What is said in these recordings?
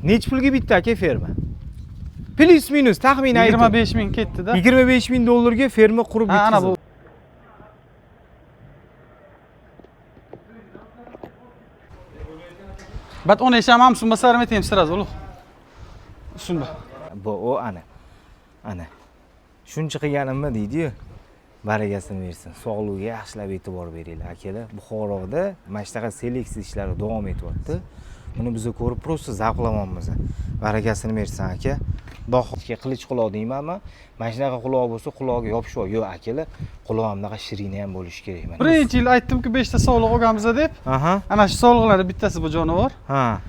Necha pulga bitta aka ferma? Plus minus taxminan ayting. 25 ming ketdi-da. 25 ming dollarga ferma qurib Ha, ana bu. Bat onu eşamam sunma sarım eteyim sırası olur. Sunma. Bu o ana. Ana. Shuncha qilganimmi deydi-yu. Baragasini bersin. Sog'lig'iga yaxshilab e'tibor beringlar akalar. Buxoroda mana shunaqa seleksiya ishlari davom etyapti. Buni biz ko'rib просто zavqlamoqmiz. Baragasini bersin aka. Dohga qilich quloq deymanmi? Mana shunaqa quloq bo'lsa quloqga yopishib yo'q akalar. Qulog'im bunaqa shirin ham bo'lishi kerak mana. Birinchi yil aytdim-ku 5 ta sog'liq olganmiz deb. Aha. Ana shu sog'liqlarning bittasi bu jonivor. Ha.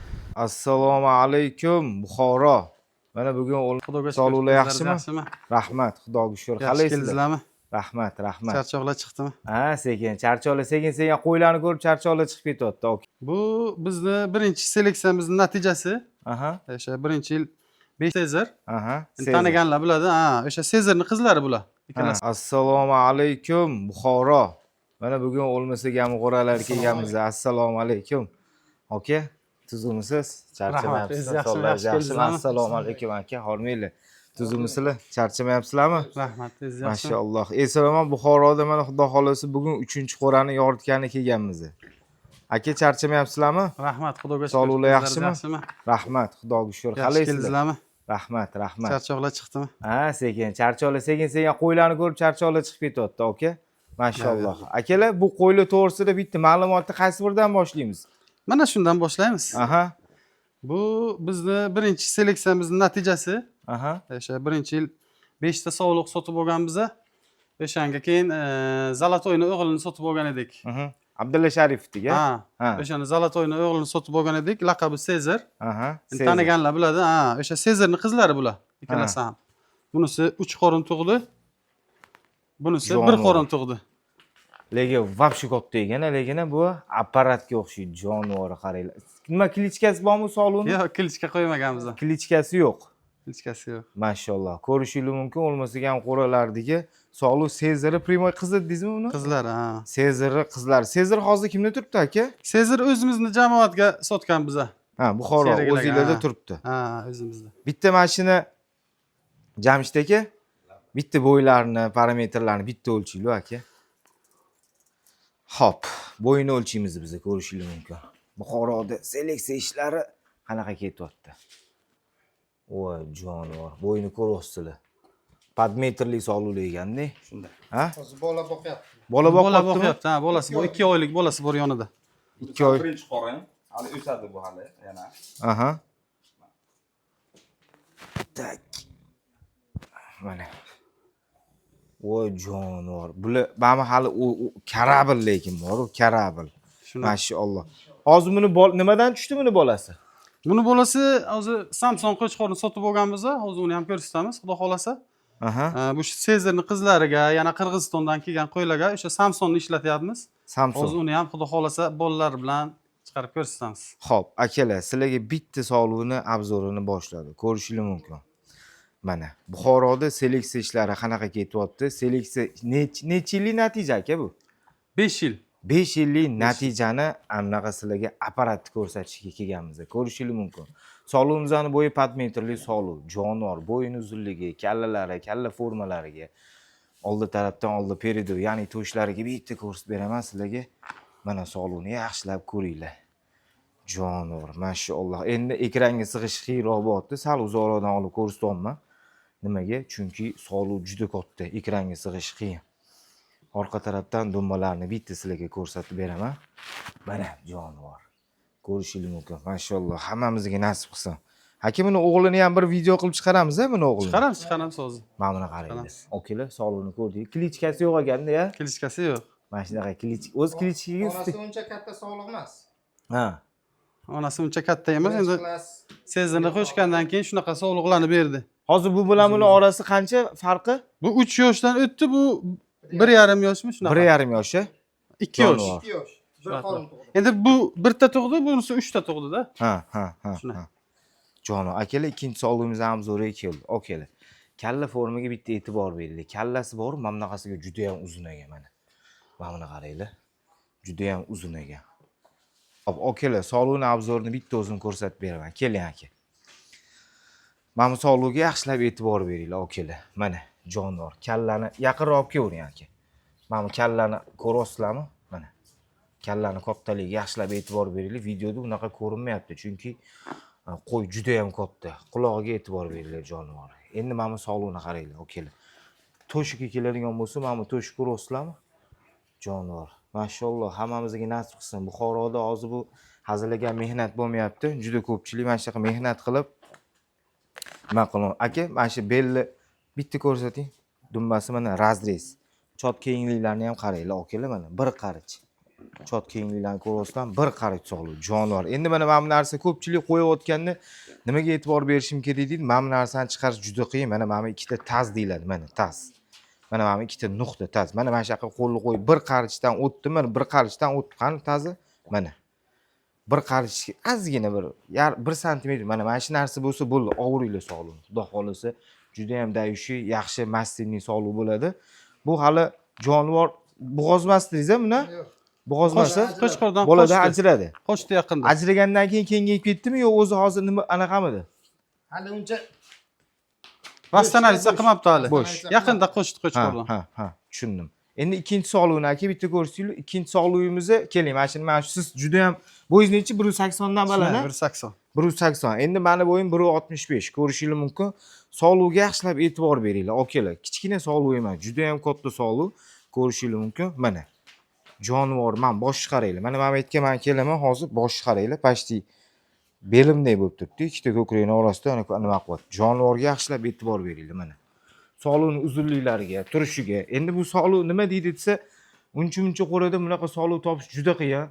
Assalomu alaykum Buxoro. Mana bugun Xudoga sog'liqlar yaxshimi? Rahmat, Xudoga shukr. Qalaysizlarmi? Rahmat. Charchoqlar chiqdimi? Ha, sekin, charchoqlar sekin qo'ylarni ko'rib charchoqlar chiqib ketyapti. Bu bizni birinchi seleksiyamizning natijasi. Aha. O'sha birinchi yil 5 Sezar. Aha. Taniganlar biladi. Ha, o'sha Sezarning qizlari bular. Ikkalasi. Assalomu alaykum Buxoro. Mana bugun o'lmasa gamg'oralar kelganmiz. Assalomu alaykum. Aka, tuzimisiz? Charchamayapsiz? Yaxshimi? Assalomu alaykum aka, hormanglar. Tuzimmisizlar? Charchamayapsizlarmi? Rahmat, yaxshi. Mashalloh. Eslaman Buxoroda mana Xudo xolasa bugun 3-qo'rani yoritgani kelganmiz. Aka, charchamayapsizlarmi? Rahmat, Xudoga shukr. Sog'liqlar yaxshimi? Rahmat, Xudoga shukr. Qalaysizlarmi? Rahmat. Charchoqlar chiqdimi? Ha, sekin, charchoqlar sekin qo'ylarni ko'rib charchoqlar chiqib ketyapti, aka. Mashalloh. Akalar, bu qo'ylar to'g'risida bitta ma'lumotni qaysi biridan boshlaymiz? Mana shundan boshlaymiz. Aha. Bu bizni birinchi seleksiyamizning natijasi. Aha. O'sha birinchi yil 5 ta sog'liq sotib olganmiz. O'shanga keyin Zalatoyni o'g'lini sotib olgan edik. Abdulla Sharifnikiga. Ha. O'shani Zalatoyni o'g'lini sotib olgan edik. Laqabi Sezar. Aha. Taniganlar biladi. Ha, o'sha Sezarning qizlari bular. Ikkalasi ham. Bunisi 3 qorin tug'di. Bunisi 1 qorin tug'di. Lekin vobshe katta ekan, lekin bu apparatga o'xshaydi, jonivor qaranglar. Nima klichkasi bormi sog'lig'ini? Yo'q, klichka qo'ymaganmiz. Klichkasi yo'q. Klichkasi yo'q. Mashalloh. Ko'rishingiz mumkin, o'lmasa ham qo'ralardagi sog'liq Sezar primoy qizi deysizmi uni? Qizlar, ha. Sezar qizlar. Sezar hozir kimda turibdi aka? Sezar o'zimizning jamoatga sotgan biza. Ha, Buxoro o'zingizlarda turibdi. Ha, o'zimizda. Bitta mashina Jamshid aka, bitta bo'ylarini, parametrlarini bitta o'lchaylik aka. Hop, bo'yini o'lchaymiz biz, ko'rishingiz mumkin. Buxoroda seleksiya ishlari qanaqa ketyapti? Voy, jonivor, bo'yini ko'ryapsizlar. Podmetrli sog'liqli ekanda. Shunday. Ha? Hozir bola boqyapti. Bola boqyapti. Ha, bolasi bu 2 oylik bolasi bor yonida. 2 oy. Birinchi qorin. Hali o'sadi bu hali yana. Aha. Tak. Mana. Voy, jonivor. Bular mana hali karabil lekin bor-ku, karabil. Mashalloh. Hozir buni nimadan tushdi buni bolasi? Buni bolasi hozir Samsung qo'chqorni sotib olganmiz, hozir uni ham ko'rsatamiz, xudo xolasa. Aha. Bu Sezarning qizlariga, yana Qirg'izistondan kelgan qo'ylarga o'sha Samsungni ishlatyapmiz. Samsung. Hozir uni ham xudo xolasa bolalar bilan chiqarib ko'rsatamiz. Xo'p, akalar, sizlarga bitta sog'lig'ini obzorini boshladi. Ko'rishingiz mumkin. Mana Buxoroda seleksiya ishlari qanaqa ketyapti? Seleksiya necha yillik natija aka bu? 5 yil. 5 yillik natijani anaqa sizlarga apparatni ko'rsatishga kelganmiz. Ko'rishingiz mumkin. Sog'lig'imizni bo'yi podmetrli sog'liq, jonivor, bo'yin uzunligi, kallalari, kalla formalariga, oldi tarafdan oldi peridu, ya'ni to'shlariga bitta ko'rsatib beraman sizlarga. Mana sog'lig'ini yaxshilab ko'ringlar. Jonivor, mashalloh. Endi ekranga sig'ish xiyroq bo'ldi. Sal uzoqroqdan olib ko'rsatyapman. Nimaga? Chunki sog'liq juda katta, ekranga sig'ish qiyin. Orqa tarafdan dumbalarni bitta sizlarga ko'rsatib beraman. Mana jonivor. Ko'rishingiz mumkin. Mashalloh, hammamizga nasib qilsin. Aka, buni o'g'lini ham bir video qilib chiqaramiz-a, buni o'g'lini. Chiqaramiz hozir. Mana buni qaraymiz. Okalar, sog'lig'ini ko'rdik. Klichkasi yo'q ekanda-ya? Klichkasi yo'q. Mana shunaqa o'z klichkaga Onasi uncha katta sog'liq emas. Ha. Onasi uncha katta emas, endi Sezarni qo'shgandan keyin shunaqa sog'liqlarni berdi. Hozir bu bilan buni orasi qancha farqi? Bu 3 yoshdan o'tdi, bu 1,5 yoshmi shunaqa? 1,5 yoshi? 2 yosh. 2 yosh. Bir qorin tug'di. Endi bu 1 ta tug'di, bunisi 3 ta tug'di-da. Ha. Jono, akalar, ikkinchi sog'lig'imizni ham zo'rga keldi. Okalar. Kalla formaga bitta e'tibor beraylik. Kallasi bor, mana bunaqasiga juda ham uzun ekan mana. Mana buni qaranglar. Juda ham uzun ekan. Hop, okalar, sog'lig'ini obzorini bitta o'zim ko'rsatib beraman. Keling aka. Mana bu sog'ligiga yaxshilab e'tibor beringlar, okalar. Mana jonivor. Kallani yaqinroq olib kelavering aka. Mana bu kallani ko'ryapsizlarmi? Mana. Kallani kattaligiga yaxshilab e'tibor beringlar. Videoda unaqa ko'rinmayapti, chunki qo'y juda ham katta. Qulog'iga e'tibor beringlar jonivor. Endi mana bu sog'ligini qaranglar, okalar. To'shikka keladigan bo'lsa, mana bu to'shik ko'ryapsizlarmi? Jonivor. Mashalloh, hammamizga nasib qilsin. Buxoroda hozir bu hazilagan mehnat bo'lmayapti. Juda ko'pchilik mana shunaqa mehnat qilib nima qiladi? Aka, mana shu belni bitta ko'rsating. Dumbasi mana razrez. Chot kengliklarini ham qaranglar, okalar mana bir qarich. Chot kengliklarini ko'ryapsizlarmi? Bir qarich sog'liq, jonivor. Endi mana bu narsa ko'pchilik qo'yayotganda nimaga e'tibor berishim kerak deydi? Mana bu narsani chiqarish juda qiyin. Mana bu ikkita taz deyiladi, mana taz. Mana bu ikkita nuqta taz. Mana shu yoqqa qo'lni qo'yib bir qarichdan o'tdi, mana bir qarichdan o'tdi. Qani tazi? Mana. Bir qarich ozgina bir santimetr. Mana shu narsa bo'lsa bo'ldi, ovuringlar sog'liq. Xudo xolisa juda ham dayushi, yaxshi mastinning sog'liq bo'ladi. Bu hali jonivor bo'g'ozmasdingiz-a buni? Yo'q. Bo'g'ozmasa Qo'chqordan bo'ladi, ajradi. Qo'shdi yaqinda. Ajragandan keyin kengayib ketdimi yo o'zi hozir nima anaqamidi? Hali uncha Vastanaliza qilmabdi hali. Bo'sh. Yaqinda qo'shdi Qo'chqordan. Ha, tushundim. Endi ikkinchi sog'lig'ini aka bitta ko'rsanglar, ikkinchi sog'lig'imizni keling. Mana shu siz juda ham bo'yingiz nechi? 180 dan baland, 180. 180. Endi meni bo'yim 165. Ko'rishingiz mumkin. Sog'lig'iga yaxshilab e'tibor beringlar, okalar. Kichkina sog'liq emas, juda ham katta sog'liq. Ko'rishingiz mumkin. Mana. Jonivor, men boshni qaranglar. Mana men aytganman, kelaman, hozir boshni qaranglar. Pashti belimdek bo'lib turibdi. Ikkita ko'krakning orasida nima qilyapti? Jonivorga yaxshilab e'tibor beringlar mana. Sog'liqning uzunliklariga, turishiga. Endi bu sog'liq nima deydi desa, uncha-muncha qo'rada bunaqa sog'liq topish juda qiyin.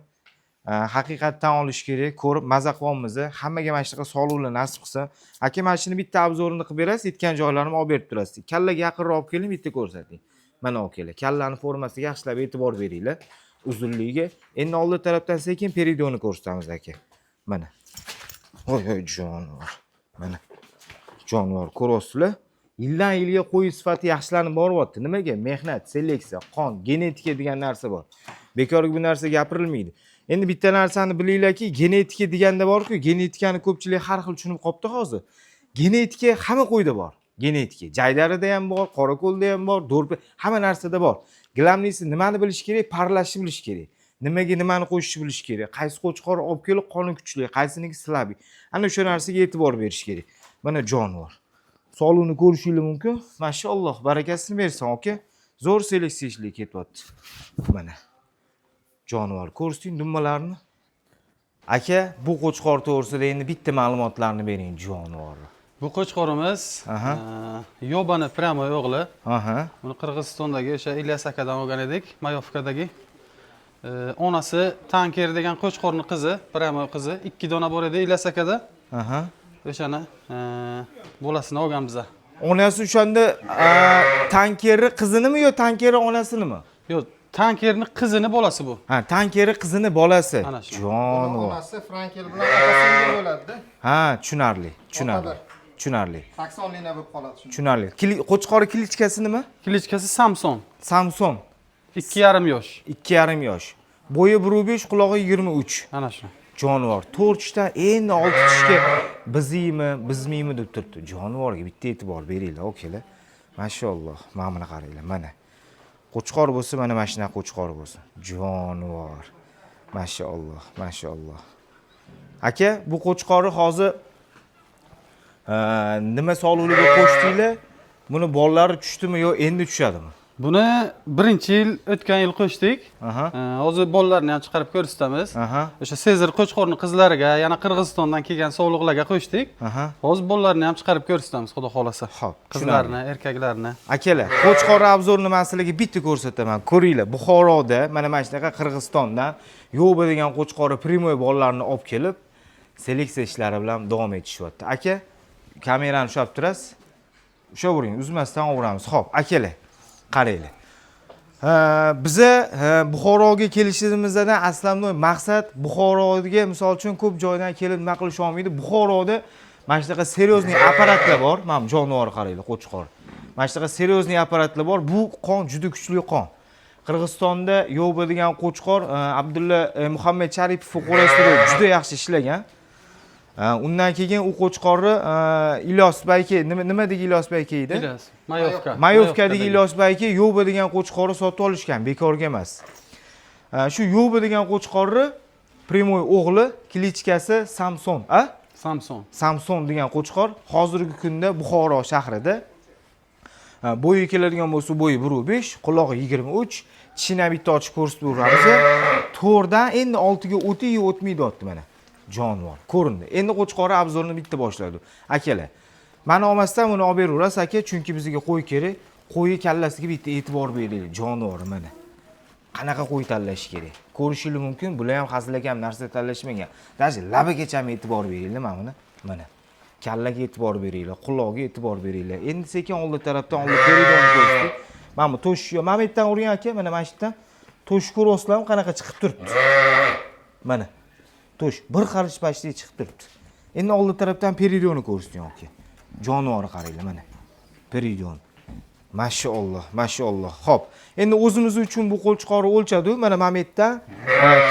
Haqiqatdan olish kerak, ko'rib maza qilyapmiz. Hammaga mana shunaqa sog'liqlar nasib qilsa. Aka, mana shuni bitta obzorini qilib berasiz, aytgan joylarimni olib berib turasiz. Kallaga yaqinroq olib keling, bitta ko'rsating. Mana okalar, kallani formasiga yaxshilab e'tibor beringlar, uzunligiga. Endi old tarafdan sekin peridoni ko'rsatamiz aka. Mana. Voy jonivor. Mana. Jonivor ko'ryapsizlar? Yildan yilga qo'y sifati yaxshilanib boryapti. Nimaga? Mehnat, seleksiya, qon, genetika degan narsa bor. Bekorga bu narsa gapirilmaydi. Endi bitta narsani bilinglarki, genetika deganda bor-ku, genetikani ko'pchilik har xil tushunib qopti hozir. Genetika hamma qo'yda bor. Genetika jaydarida ham bor, qorako'lda ham bor, do'rpa, hamma narsada bor. Gilamlisi nimani bilish kerak? Parlashni bilish kerak. Nimaga nimani qo'shishni bilish kerak? Qaysi qo'chqor olib kelib qoni kuchli, qaysiniki slabi. Ana o'sha narsaga e'tibor berish kerak. Mana jonivor. Sog'liqni ko'rishingiz mumkin. Mashalloh, barakasini bersin, aka. Zo'r seleksiya ishlar ketyapti. Mana. Jonivor, ko'rsiting dummalarni. Aka, bu qo'chqor to'g'risida endi bitta ma'lumotlarni bering, jonivor. Bu qo'chqorimiz Yobani pramo o'g'li. Buni Qirg'izistondagi o'sha Ilyas akadan olgan edik, Mayovkadagi. Onasi Tanker degan qo'chqorning qizi, pramo qizi, 2 dona bor edi Ilyas akada. O'shani bolasini olgan biza. Onasi o'shanda Tankerni qizinimi yo Tankerni onasinimi? Yo'q, Tankerning qizini bolasi bu. Ha, Tankerni qizini bolasi. Jonivor. onasi Frankel bilan otasining bo'ladi-da. Ha, tushunarli. Saksonlina bo'lib qoladi shunda. Tushunarli. Qo'chqori kilichkasi nima? Kilichkasi Samson. Samson. 2,5 yosh. 2,5 yosh. Bo'yi 1.5, qulog'i 23. Ana shu. Jonivor 4 ta endi 6 tishga bizmiymi deb turibdi. Jonivorga bitta e'tibor beringlar, okalar. Mashalloh, mana buni qaranglar, mana. Qo'chqor bo'lsa, mana shunaqa qo'chqor bo'lsin. Jonivor. Mashalloh. Aka, bu qo'chqorni hozir nima sog'ligiga qo'shdinglar? Buni bolalari tushdimi yo endi tushadimi? Buni birinchi yil o'tgan yil qo'shdik. Hozir bolalarni ham chiqarib ko'rsatamiz. O'sha Sezar qo'chqorning qizlariga, yana Qirg'izistondan kelgan sog'liqlarga qo'shdik. Hozir bolalarni ham chiqarib ko'rsatamiz, xudo xolasa. Xo'p, qizlarni, erkaklarni. Akalar, qo'chqor obzorini man sizlarga bitta ko'rsataman. Ko'ringlar, Buxoroda mana shunaqa Qirg'izistondan Yo'ba degan qo'chqori primoy bolalarini olib kelib, seleksiya ishlari bilan davom etishyapti. Aka, kamerani ushlab turasiz. Ushavering, uzmasdan olaveramiz. Xo'p, akalar, qaranglar. Biza Buxoroga kelishimizdan aslamli maqsad Buxoroga misol uchun ko'p joydan kelib nima qilish olmaydi. Buxoroda mana shunaqa seriozniy apparatlar bor. Mana jonivor qaranglar, qo'chqor. Mana shunaqa seriozniy apparatlar bor. Bu qon juda kuchli qon. Qirg'izistonda Yo'ba degan qo'chqor Abdulla Muhammad Sharipov qo'rasida juda yaxshi ishlagan. Undan keyin u qo'chqorni Ilyosbay aka nima degi Ilyosbay aka edi? Ilyos, Mayovka. Mayovkadagi Ilyosbay aka Yoba degan qo'chqorni sotib olishgan, bekorga emas. Shu Yoba degan qo'chqorni Primoy o'g'li, klichkasi Samson, Samson degan qo'chqor hozirgi kunda Buxoro shahrida. Bo'yi keladigan bo'lsa bo'yi 1.5, qulog'i 23, tishini bitta ochib ko'rsatib beramiz. To'rdan endi oltiga o'tmaydi mana. Jonivor ko'rindi. Endi qo'chqori obzorni bitta boshladi. Akalar, meni olmasdan buni olib beraverasiz aka, chunki bizga qo'y kerak. Qo'yi kallasiga bitta e'tibor beraylik, jonivor mana. Qanaqa qo'y tanlash kerak? Ko'rishingiz mumkin, bular ham hazilakam narsa tanlashmagan. Даже labigacha ham e'tibor beringlar mana. Mana. Kallaga e'tibor beringlar, quloqqa e'tibor beringlar. Endi sekin oldi tarafdan olib ko'rayotgan ko'rsatdik. Mana bu to'sh, mana bu yerdan urgan aka, mana shu yerdan to'sh ko'ryapsizlarmi, qanaqa chiqib turibdi. Mana. To'sh bir qarich pashtiga chiqib turibdi. Endi oldi tarafdan peridionni ko'rsating aka. Jonivor qaranglar mana. Peridion. Mashalloh, mashalloh. Xo'p, endi o'zimiz uchun bu qo'chqorni o'lchadi. Mana bu yerdan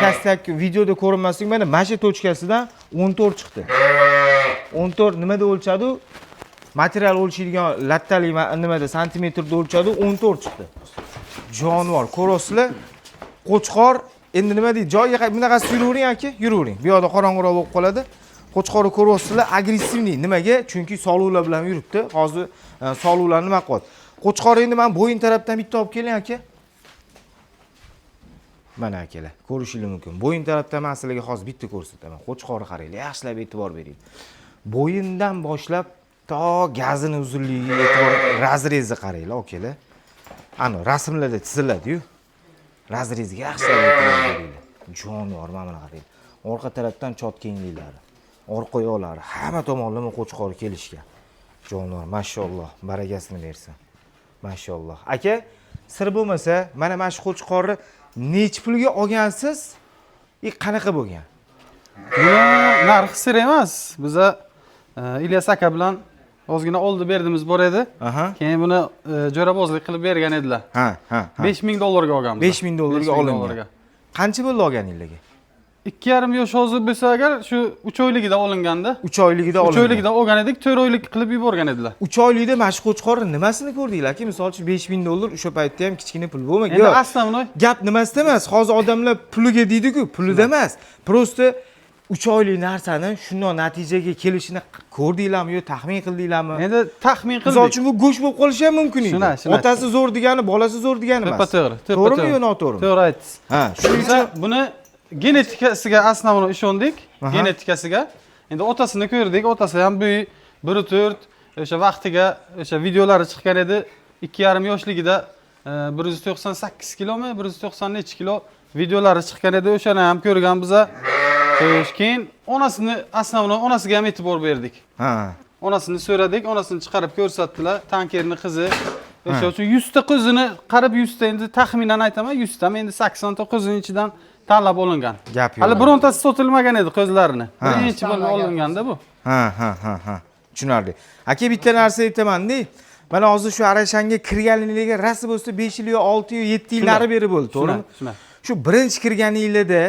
kastak videoda ko'rinmaslik, mana shu tochkasidan 14 chiqdi. 14 nimada o'lchadi? Material o'lchaydigan lattali nimada santimetrda o'lchadi, 14 chiqdi. Jonivor, ko'rasizlar? Qo'chqor endi nima deydi? Joyiga bunaqasi yuravering aka, yuravering. Bu yoqda qorong'uroq bo'lib qoladi. Qo'chqorni ko'ryapsizlar, agressivniy. Nimaga? Chunki solular bilan yuribdi. Hozir solular nima qilyapti? Qo'chqor endi men bo'yin tarafdan bitta olib keling aka. Mana akalar, ko'rishingiz mumkin. Bo'yin tarafdan men sizlarga hozir bitta ko'rsataman. Qo'chqorni qaranglar, yaxshilab e'tibor bering. Bo'yindan boshlab to gazini uzunligiga e'tibor, razrezni qaranglar, akalar. Ana rasmlarda chiziladi-yu. Razreziga yaxshilab e'tibor beringlar. Jonivor mana bunaqa qarang. Orqa tarafdan chot kengliklari, orqa oyoqlari, hamma tomonlama qo'chqor kelishgan. Jonivor, mashalloh, barakasini bersin. Mashalloh. Aka, sir bo'lmasa, mana shu qo'chqorni necha pulga olgansiz? Qanaqa bo'lgan? Narxi sir emas. Biza Ilyos aka bilan ozgina oldi berdimiz bor edi. Keyin buni jo'rabozlik qilib bergan edilar. Ha. $5000 olganmiz. $5000 olingan. Qancha bo'ldi olganinglarga? 2,5 yosh hozir bo'lsa agar shu 3 oyligida olinganda. 3 oyligida olingan. 3 oyligida olgan edik, 4 oylik qilib yuborgan edilar. 3 oylikda mana shu qo'chqorni nimasini ko'rdinglar aka? Misol uchun $5000 o'sha paytda ham kichkina pul bo'lmagan. Endi aslan gap nimasida emas. Hozir odamlar puliga deydi-ku, pulida emas. Prosta 3 oylik narsani shunday natijaga kelishini ko'rdinglarmi yo taxmin qildinglarmi? Endi taxmin qildik. Misol uchun bu go'sht bo'lib qolishi ham mumkin edi. Otasi zo'r degani, bolasi zo'r degani emas. To'g'ri. To'g'rimi yo noto'g'rimi? To'g'ri aytdingiz. Ha, shuning uchun buni genetikasiga asnovni ishondik. Genetikasiga. Endi otasini ko'rdik. Otasi ham bu 1.4 o'sha vaqtiga o'sha videolari chiqqan edi. 2,5 yoshligida 198 kilomi, 190 necha kilo videolari chiqqan edi. O'shani ham ko'rgan biza. Keyin onasiga ham e'tibor berdik. Onasini so'radik, onasini chiqarib ko'rsatdilar. Tankerning qizi. O'sha uchun 100 ta qizini qarab 100 ta endi taxminan aytaman, 100 ta endi 80 ta qizining ichidan tanlab olingan. Hali birontasi sotilmagan edi qizlarini. Birinchi bo'lib olinganda bu. Ha. Tushunarli. Aka, bitta narsa aytaman-da. Mana hozir shu Arashanga kirganligiga rasi bo'lsa 5 yil yo 6 yo 7 yillari beri bo'ldi, to'g'rimi? Shu birinchi kirganingizda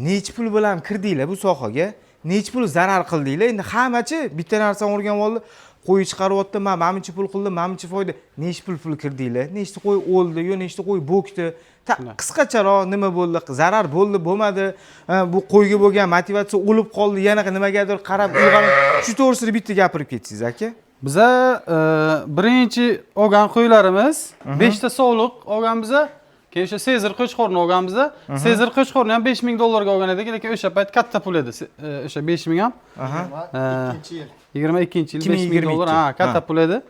necha pul bilan kirdinglar bu sohaga? Necha pul zarar qildinglar? Endi hammachi bitta narsani o'rganib oldi. Qo'y chiqaryapti, men mencha pul qildim, mencha foyda. Nechta pul kirdinglar? Nechta qo'y o'ldi, yo nechta qo'y bo'kdi? Qisqacharoq nima bo'ldi? Zarar bo'ldi, bo'lmadi? Bu qo'yga bo'lgan motivatsiya o'lib qoldi, yana nimagadir qarab uyg'onib, shu to'g'risida bitta gapirib ketsangiz, aka. Biza birinchi olgan qo'ylarimiz 5 ta sog'liq olgan biza. Keyin o'sha Sezar qo'chqorni olganmizda, Sezar qo'chqorni ham $5000 olgan edik, lekin o'sha payt katta pul edi. O'sha 5000 ham. 22-yil $5000, ha, katta pul edi.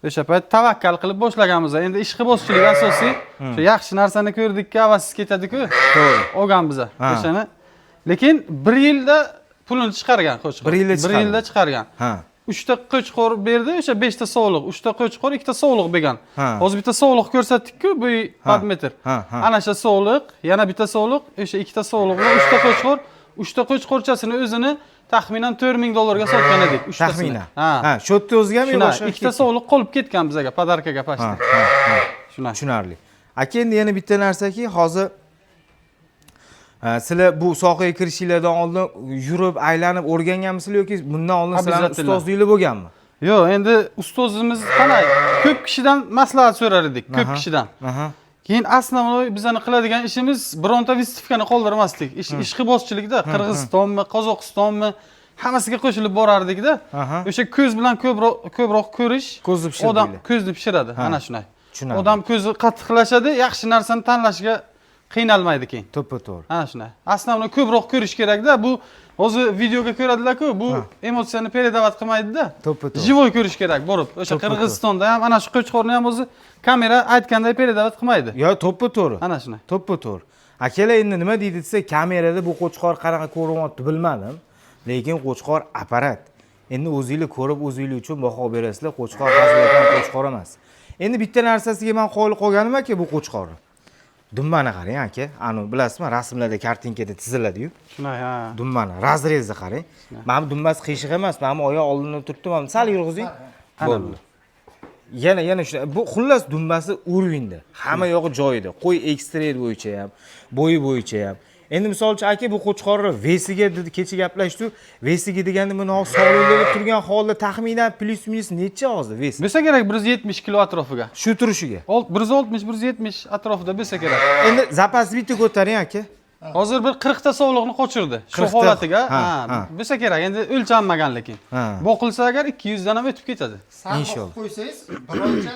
O'sha payt tavakkal qilib boshlaganmiz. Endi ishqibozchilik asosiy. O'sha yaxshi narsani ko'rdikka havas ketadi-ku. To'g'ri. Olgan biza. O'shani. Lekin 1 yilda pulini chiqargan qo'chqor. 1 yilda chiqargan. 3 ta qo'chqor berdi, o'sha 5 ta sog'liq, 3 ta qo'chqor, 2 ta sog'liq bergan. Hozir bitta sog'liq ko'rsatdik-ku, bu parametr. Ana shu sog'liq, yana bitta sog'liq, o'sha 2 ta sog'liq va 3 ta qo'chqor, 3 ta qo'chqorchasini o'zini taxminan $4000 ga sotgan edik, 3 tasini. Ha, shu yerda o'zgami boshqa? 2 ta sog'liq qolib ketgan bizga podarkaga pashta. Tushunarli. Aka, endi yana bitta narsaki, hozir Sizlar bu sohaga kirishinglardan oldin yurib, aylanib o'rganganmisizlar yoki bundan oldin sizlarning Обязательно. ustozliklar bo'lganmi? Yo'q, endi ustozimiz qanday? Ko'p kishidan maslahat so'rar edik, ko'p kishidan. Aha. Keyin основной bizani qiladigan ishimiz bironta vistivkani qoldirmaslik. Ishqibozchilikda Qirg'izistonmi, Qozog'istonmi hammasiga qo'shilib borardik-da. Aha. O'sha ko'z bilan ko'proq ko'rish, Ko'zni pishirdi odam deylar. ko'zni pishiradi, ana shunday. Tushunaman. Odam ko'zi qattiqlashadi, yaxshi narsani tanlashga qiynalmaydi keyin. To'ppa-to'g'ri. Ana shunday. Основной ko'proq ko'rish kerak-da. Bu o'zi videoga ko'radilar-ku, bu emotsiyani передавать qilmaydi-da. To'ppa-to'g'ri. Живой ko'rish kerak borib. O'sha Qirg'izistonda ham ana shu qo'chqorni ham o'zi kamera aytganday передавать qilmaydi. Yo, to'ppa-to'g'ri. Ana shunday. To'ppa-to'g'ri. Akalar endi nima deydi desa, kamerada bu qo'chqor qanaqa ko'rinyapti bilmadim, lekin qo'chqor apparat. Endi o'zingizlar ko'rib, o'zingizlar uchun baho berasizlar, qo'chqor hazilakam qo'chqor emas. Endi bitta narsasiga men qoyil qolganim aka bu qo'chqorni. Dumbani qarang aka, ani bilasizmi, rasmlarda kartinkada chiziladi-yu. Shunday, ha. Dumbani razrezni qarang. Mana bu dumbasi qiyshiq emas, mana bu oyoq oldindan turibdi, mana sal yurg'izing. Bo'ldi. Yana shunday. Bu xullas dumbasi urinda. Hamma yog'i joyida. Qo'y ekstret bo'yicha ham, bo'yi bo'yicha ham. Endi misol uchun aka bu qo'chqorni vesiga dedi kecha gaplashdi. Vesiga deganda buni sog'lig'ida turgan holda taxminan plus minus necha hozir ves? Bo'lsa kerak 170 kilo atrofiga. Shu turishiga. 160-170 atrofida bo'lsa kerak. Endi zapas bitta ko'taring aka. Hozir bir 40 ta sog'liqni qochirdi. Shu 40 ta? holatiga, Ha, ha, ha. bo'lsa kerak. Endi o'lchanmagan lekin. Ha. Boqilsa agar 200 dan ham o'tib ketadi. Inshaalloh. qo'ysangiz, bir oycha,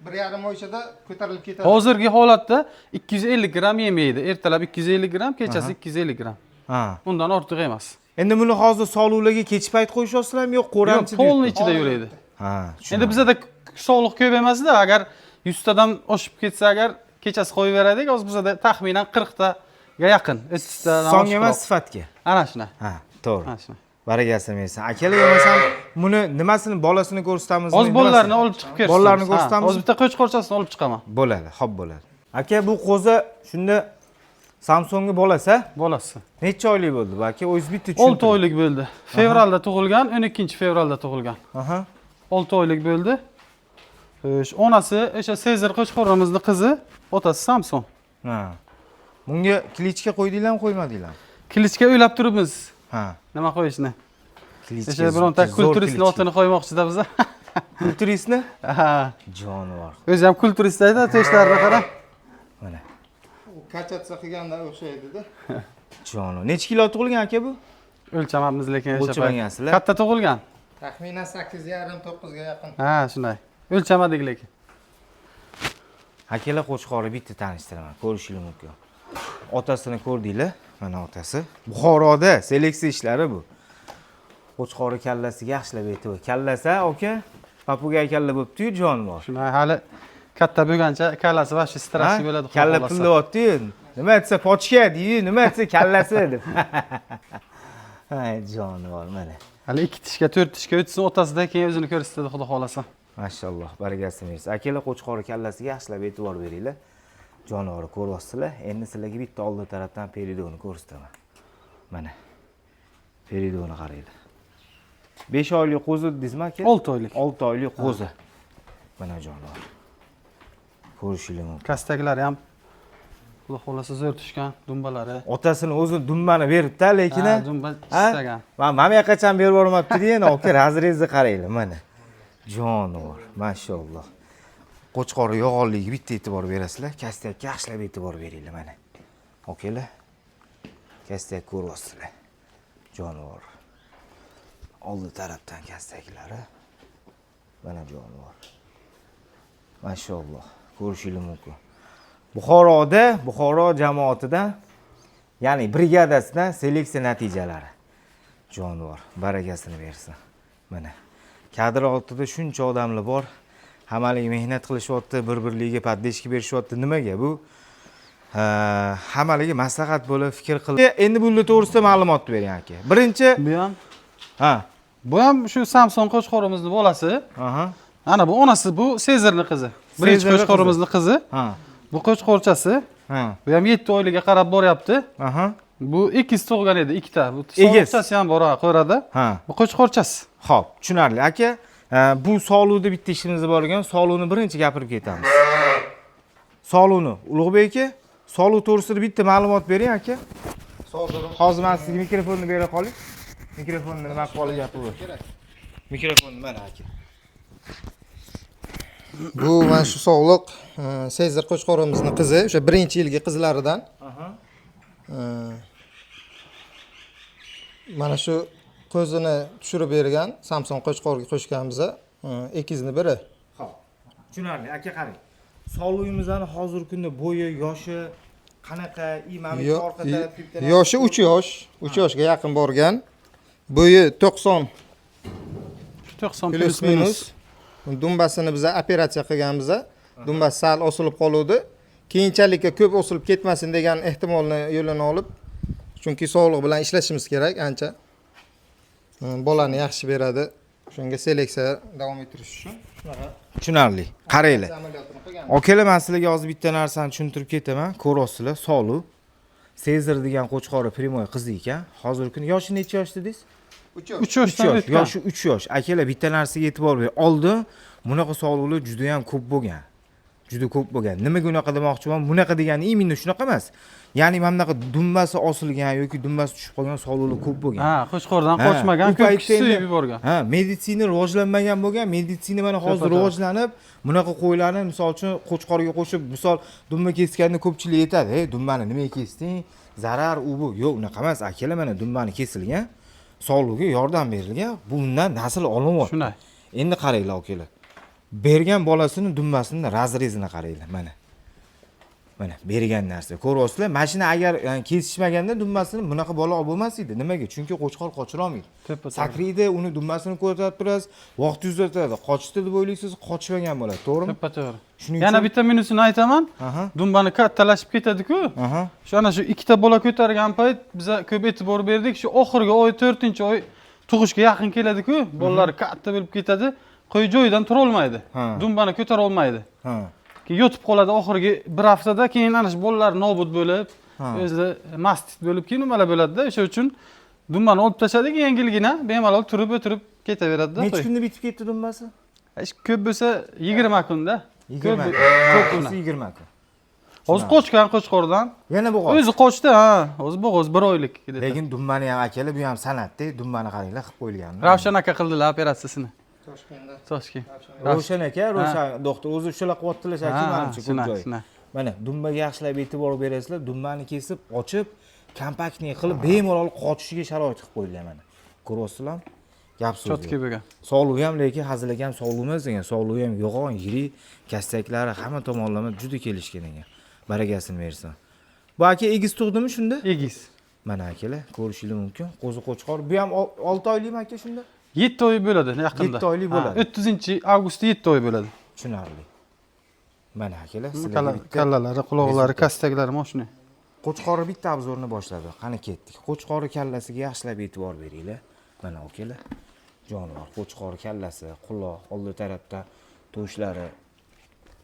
1,5 oychada ko'tarilib ketadi. Hozirgi holatda 250 gram yemaydi. Ertalab 250 gram, kechasi 250 gram. Ha. Undan ortiq emas. Endi buni hozir sog'liqlarga kech payt qo'yishyapsizlarmi yo Yo'q, qo'ramchida? polni ichida yuradi. Ha. Endi bizda sog'liq ko'p emasda, agar 100 tadan oshib ketsa agar kechasi qo'yib beradik, hozir bizda taxminan 40 taga yaqin. 30 tadan Songa emas sifatga. Ana shunday. Ha, to'g'ri. Ana shunday. Barakasi bersin. Akalar emasam buni nimasini bolasini ko'rsatamizmi? Hozir bolalarni olib chiqib ko'rsatamiz. Bolalarni ko'rsatamiz. Hozir bitta qo'chqorchasini olib chiqaman. Bo'ladi, xo'p bo'ladi. Aka bu qo'za shunda Samsungga bolasi, Bolasi. necha oylik bo'ldi bu aka? O'zingiz bitta tushuntiring. 6 oylik bo'ldi. Fevralda tug'ilgan, 12-fevralda tug'ilgan. Aha. 6 oylik bo'ldi. Onasi o'sha Sezar qo'chqorimizni qizi, otasi Samsung. Ha. Bunga klichka qo'ydinglarmi, qo'ymadinglarmi? Klichka o'ylab turibmiz. Ha. Nima qo'yishni? Klichka. O'sha bironta kulturistni otini qo'ymoqchida biz. Kulturistni? Ha. Jonivor. O'zi ham kulturist edi, to'shlarni qara. Mana. U kachatsa qilganda o'xshaydi-da. Joni. Necha kilo tug'ilgan aka bu? O'lchamamiz lekin o'sha. O'lchamagasizlar. Katta tug'ilgan. Taxminan 8,5-9 ga yaqin. Ha, shunday. O'lchamadik lekin. Akalar qo'chqorni bitta tanishtiraman, ko'rishingiz mumkin. Otasini ko'rdinglar? Mana otasi. Buxoroda seleksiya ishlari bu. Qo'chqorni kallasiga yaxshilab aytib, kallasi aka, papuga kalla bo'libdi-yu, jonivor. Shunday hali katta bo'lgancha kallasi va shu stressli bo'ladi. Kalla pillayapti-yu. Nima desa pochka deydi, nima desa kallasi deb. Hay jonivor mana. Hali 2 tishga, 4 tishga o'tsin otasida, keyin o'zini ko'rsatadi, xudo xolasa. Mashalloh, barakasi bersin. Akalar qo'chqorni kallasiga yaxshilab e'tibor beringlar. Jonivorni ko'ryapsizlar. Endi sizlarga bitta oldi tarafdan peridoni ko'rsataman. Mana. Peridoni qaranglar. 5 oylik qo'zi dedingizmi aka? 6 oylik. 6 oylik qo'zi. Mana jonivor. Ko'rishingiz mumkin. Kastaklari ham xudo xolasa zo'r tushgan, dumbalari. Otasini o'zi dumbani beribdi, lekin Ha, dumba istagan. mana yoqqachon berib yubormabdi-da, endi aka razrezni qaranglar mana. Jonivor, mashalloh. Qo'chqorni yo'g'onligiga bitta e'tibor berasizlar, kastakka yaxshilab e'tibor beringlar mana. Okalar. Kastak ko'ryapsizlar. Jonivor. Oldi tarafdan kastaklari. Mana jonivor. Mashalloh, ko'rishingiz mumkin. Buxoro jamoatidan, ya'ni brigadasidan seleksiya natijalari. Jonivor, barakasini bersin. Mana. Kadr ortida shuncha odamlar bor. Hammalik mehnat qilishyapti, bir-birligiga podдержка berishyapti. Nimaga bu? Hammaligi maslahat bo'lib, fikr qilib. Endi bunlar to'g'risida ma'lumot bering aka. Birinchi, Bu ham ha, Bu ham shu Samsung qo'chqorimizning bolasi. aha. Ana bu onasi, bu Sezarning qizi. Birinchi Sezarning qo'chqorimizning qizi. Ha. Bu qo'chqorchasi. Ha. Bu ham 7 oylikka qarab boryapti. Aha. Bu ikiz tug'ilgan edi, ikkita. Bu Egiz. so'qchasi ham bor, qo'rada. Ha. Bu qo'chqorchasi. Xo'p, tushunarli. Aka, bu sog'liqda bitta ishimiz bor ekan, sog'liqni birinchi gapirib ketamiz. Sog'liqni, Ulug'bek aka, sog'liq to'g'risida bitta ma'lumot bering aka. Hozir men sizga mikrofonni bera qoling. Mikrofonni nima qilib olib gapirib. Mikrofonni mana aka. Bu mana shu sog'liq Sezar Qo'chqorimizning qizi, o'sha 1-yilgi qizlaridan. Mana shu ko'zini tushirib bergan Samson Qo'chqorga qo'shganmiz, ekizni biri. Xo'p. Tushunarli. Aka qarang. Sog'lig'imizning hozirgi kunda bo'yi, yoshi qanaqa? Mana bu orqa tarafda Yoshi 3 yosh, 3 yoshga yaqin borgan. Bo'yi 90 90 plus minus. Dumbasini biz operatsiya qilganmiz. Dumbas sal osilib qoluvdi. Keyinchalikka ko'p osilib ketmasin degan ehtimolni yo'lini olib, chunki sog'liq bilan ishlashimiz kerak ancha. Bolani yaxshi beradi. Shunga seleksiya davom ettirish uchun shunaqa tushunarli. Qaranglar. amaliyotini qilgan. Akalar, men sizlarga hozir bitta narsani tushuntirib ketaman. Ko'rasizlar, Solu Sezar degan Qo'chqori primoy qizi ekan. Hozirgi kunda yoshi necha yosh dedingiz? 3 yosh. 3 yoshdan o'tgan. Yoshi 3 yosh. Akalar, bitta narsaga e'tibor bering. Oldin bunaqa sog'liqlar juda ham ko'p bo'lgan. Juda ko'p bo'lgan. Nimaga unaqa demoqchiman? Bunaqa degani imенно shunaqa emas. Ya'ni mana bunaqa dumbasi osilgan yoki dumbasi tushib qolgan sog'liqlar ko'p bo'lgan. Ha, Qo'chqordan qochmagan, u ko'p paytda kishi endi- suyib yuborgan. Ha, meditsina rivojlanmagan bo'lgan. Meditsina mana hozir To'ppa-to'g'ri. rivojlanib, bunaqa qo'ylarni misol uchun Qo'chqorga qo'shib, misol dumba kesganda ko'pchilik aytadi, "Ey, dumbani nimaga kesding? Zarar u bu." Yo'q, unaqa emas. Akalar, mana dumbani kesilgan, sog'lig'iga yordam berilgan. Bundan nasl olinyapti. Shunday. Endi qaranglar akalar. Bergan bolasini dumbasini razrezini qaranglar mana. Mana bergan narsa. Ko'ryapsizlar? Mashina agar kesishmaganda dumbasini bunaqa bola olib bo'lmas edi. Nimaga? Chunki Qo'chqor qochira olmaydi. To'ppa-to'g'ri. Sakriydi, uni dumbasini ko'rsatib turasiz, vaqt uzatadi. Qochdi deb o'ylaysiz, qochmagan bo'ladi, to'g'rimi? To'ppa-to'g'ri. Shuning Yana uchun- bitta minusini aytaman. Aha. Dumbani kattalashib ketadi-ku. Aha. Shu ana shu ikkita bola ko'targan payt biz ko'p e'tibor berdik. Shu oxirgi oy 4-oy tug'ishga yaqin keladi-ku. Bolalar katta bo'lib ketadi. Qo'y joyidan tura olmaydi. Ha. Dumbani ko'tara olmaydi. Ha. Keyin yotib qoladi oxirgi bir haftada, keyin ana shu bolalar nobud bo'lib, Ha. o'zi mastit bo'lib, keyin nimalar bo'ladi-da. O'sha uchun dumbani olib tashladik, yengilgina, bemalol turib o'tirib ketaveradi-da. Necha kunda bitib ketdi dumbasi? Ko'p bo'lsa 20 kunda. 20. Ko'p Ko'p bo'lsa 20 kun. Hozir qochgan Qo'chqordan. Yana bu O'zi qochdi, ha. O'zi bo'g'oz 1 oylik. Lekin dumbani ham akalar, bu ham san'atda, dumbani qaranglar qilib qo'yilgan. Ravshan aka qildilar operatsiyasini. Toshkentda. Toshkent. Ravshan aka, Ravshan doktor o'zi shular qilyaptilar shekilli, menimcha ko'p joy. shuna. Mana dumbaga yaxshilab e'tibor berasizlar. Dumbani kesib, ochib, kompaktniy qilib bemalol qochishiga sharoit qilib qo'yilgan mana. Ko'ryapsizlarmi? Gap so'z. Chotki bo'lgan. Sog'lig'i ham, lekin hazilga ham sog'lig'i emas degan. Sog'lig'i ham yo'g'on, yirik, kastaklari hamma tomonlama juda kelishgan ekan. Baragasini bersin. Bu aka egiz tug'dimi shunda? Egiz. Mana akalar, ko'rishingiz mumkin. Qo'zi Qo'chqor. Bu ham 6 oylikmi aka shunda? 7 oy bo'ladi yaqinda. 7 oylik bo'ladi. 30-avgustda 7 oy bo'ladi. Tushunarli. Mana akalar, sizlarga bitta Kallalari, quloqlari, kastaklari mana shunday. Qo'chqorni bitta obzorni boshladi. Qani ketdik. Qo'chqorni kallasiga yaxshilab e'tibor beringlar. Mana akalar. Jonivor, Qo'chqorni kallasi, quloq, oldi tarafda to'shlari,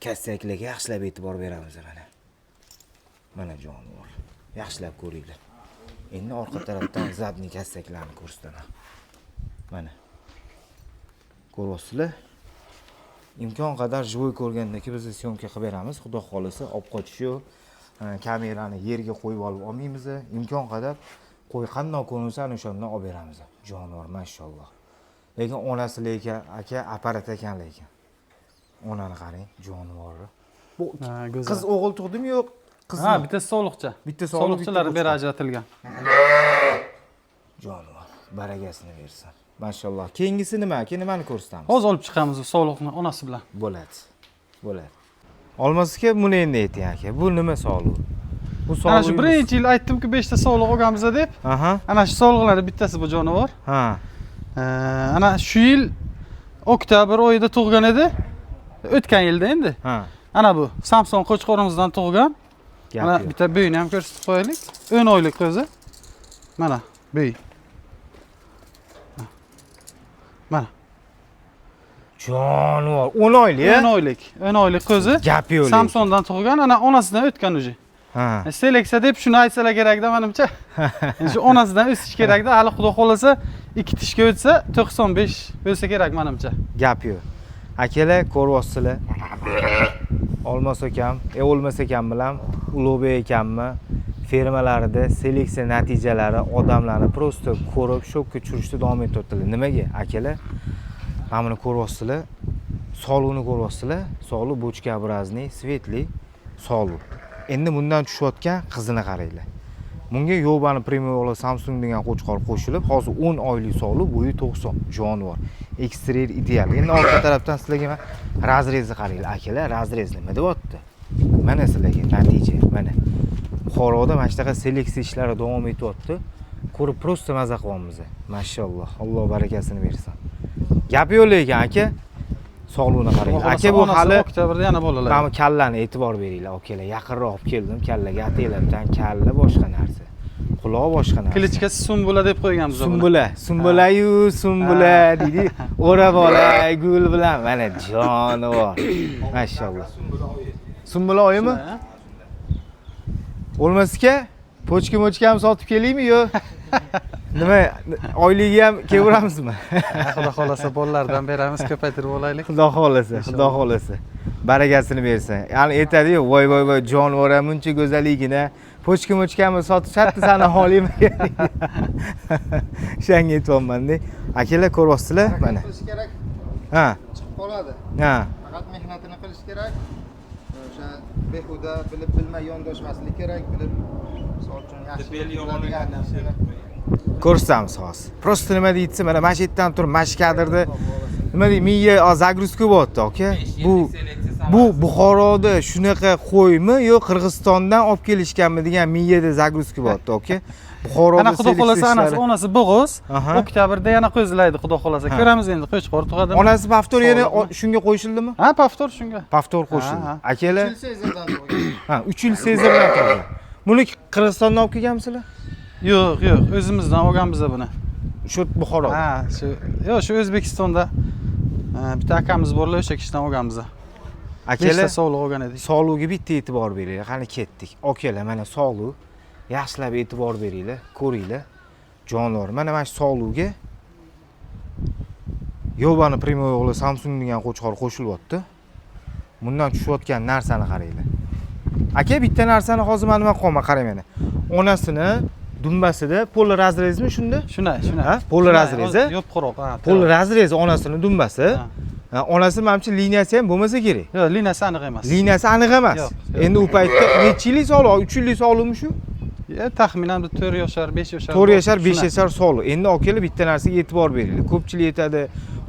kastaklarga yaxshilab e'tibor beramiz mana. Mana jonivor. Yaxshilab ko'ringlar. Endi orqa tarafdan zadni kastaklarni ko'rsataman. Mana. Ko'ryapsizlar? Imkon qadar joy ko'rganda biz syomka qilib beramiz. Xudo xolisa, olib qochish yo'q. Kamerani yerga qo'yib olib olmaymiz. Imkon qadar qo'y qanday ko'rinsa o'shandan olib beramiz. Jonivor, mashalloh. Lekin onasi lekin aka aparat ekan lekin. Onani qarang, jonivori. Bu go'zal. qiz o'g'il tug'dimi yo'q? Qizmi? Ha, bitta sog'liqcha. Bitta sog'liq, Sog'liqchilar bitta beri ajratilgan. Jonivor, baragasini bersin. Mashalloh. Keyingisi nima? Nimani ko'rsatamiz? Hozir olib chiqamiz sog'liqni onasi bilan. Bo'ladi. Bo'ladi. Olmos aka, buni endi ayting aka. Bu nima sog'liq? Bu Ana shu sog'liq. birinchi yil aytdim-ku 5 ta sog'liq olganmiz deb. Aha. Ana shu sog'liqlarning bittasi bu jonivor. Ha. Ana shu yil oktyabr oyida tug'gan edi. O'tgan yilda endi. Ha. Ana bu Samson Qo'chqorimizdan tug'gan. Mana Gap. bitta bo'yini ham ko'rsatib qo'yaylik. 10 oylik o'zi. Mana bo'y. Mana Jonivor, 10 oylik. 10 oylik. 10 oylik o'zi. Gap yo'q. Samsondan tug'gan, ana onasidan o'tgan o'zi. Ha. Seleksiya deb shuni aytsalar kerak-da menimcha. Shu onasidan o'sish kerak-da, hali xudo xolasa 2 tishga o'tsa 95 bo'lsa kerak menimcha. Gap yo'q. Akalar, ko'ryapsizlar. Olmos akam, o'lmas akam bilan Ulug'bek akammi, fermalarida seleksiya natijalari odamlarni prosta ko'rib shokka tushirishda davom etyaptilar. Nimaga akalar? Mana buni ko'ryapsizlar. Soluvni ko'ryapsizlar. Soluv bochka образный, svetli soluv. Endi bundan tushayotgan qizini qaranglar. Bunga Yobani Premium Samsung degan qo'chqor qo'shilib, hozir 10 oylik soluv, bo'yi 90, jonivor. Eksterior ideal. Endi orqa tarafdan sizlarga razrezni qaranglar, akalar, razrez nima deyapti? Mana sizlarga natija, mana. Buxoroda mana shunaqa seleksiya ishlari davom etyapti. Ko'rib prosta maza qilyapmiz. Mashalloh, Alloh barakasini bersin. Gap yo'q lekin aka. Sog'lig'ini qaranglar. Aka bu hali oktyabrda yana bolalar. Mana kallani e'tibor beringlar, akalar. Yaqinroq olib keldim, kallaga ataylabdan kalla boshqa narsa. Quloq boshqa narsa. Klichkasi Sumbula deb qo'yganmiz buni. Sumbula, Sumbula-yu, Sumbula deydi. O'rab olay gul bilan mana jonivor. Mashalloh. Sumbula oyimi? Bo'lmasga pochka ham sotib kelaymi yo? Nima, oyligi ham kelaveramizmi? Xudo xolasa bolalardan beramiz, ko'paytirib olaylik. Xudo xolasa. Barakasini bersin. Ya'ni aytadi-yu, voy jonivor ham buncha go'zalligini pochka-mochkami sotishadi sani holim. Shanga aytayapman-da. Akalar ko'ryapsizlar mana. Qilish kerak. Ha. Chiqib qoladi. Ha. Faqat mehnatini qilish kerak. O'sha behuda bilib bilmay yondoshmaslik kerak, bilib misol uchun yaxshi biladigan narsani Ko'rsatamiz hozir. Prosta nima deytsa, mana mana shu yerdan turib, mana shu kadrda nima deydi, miya zagruzka bo'lyapti, aka. Bu Buxoroda shunaqa qo'ymi yo Qirg'izistondan olib kelishganmi degan miyada zagruzka bo'lyapti, aka. Buxoroda ana xudo xolasa onasi bo'g'iz. Oktyabrda yana qo'zilaydi, xudo xolasa. Ko'ramiz endi qo'chqor tug'adimi? Onasi paftor yana shunga qo'shildimi? Ha, paftor shunga. Paftor qo'shildi. Akalar, 3 yil sezardan turgan. ha, 3 yil sezardan turgan. Buni Qirg'izistondan olib kelganmisizlar? Yo'q, o'zimizdan olganmiz buni. Shu Buxoro. Ha, shu O'zbekistonda bitta akamiz borlar, o'sha kishidan olganmiz. Akalar, sog'liq olgan edik. sog'lig'iga bitta e'tibor beringlar. Qani ketdik. Akalar, mana sog'liq. Yaxshilab e'tibor beringlar, ko'ringlar. Jonivor, mana shu sog'lig'iga Yobani Premium Samsung degan qo'chqor qo'shilyapti. Bundan tushayotgan narsani qaranglar. Aka, bitta narsani hozir mana nima qolma, qarang mana. Onasini dumbasida pol razrezmi shunda? Shunday. Ha, pol razrezi. Yo'q, quruq, ha. Pol razrezi onasini dumbasi. Onasi menimcha liniyasi ham bo'lmasa kerak. Yo'q, liniyasi aniq emas. Liniyasi aniq emas. Endi u paytda necha yillik sog'liq? 3 yillik sog'liqmi shu? Taxminan 4 yoshar, 5 yoshar. 4 yoshar, 5 yoshar sog'liq. Endi akalar bitta narsaga e'tibor beringlar. Ko'pchilik aytadi,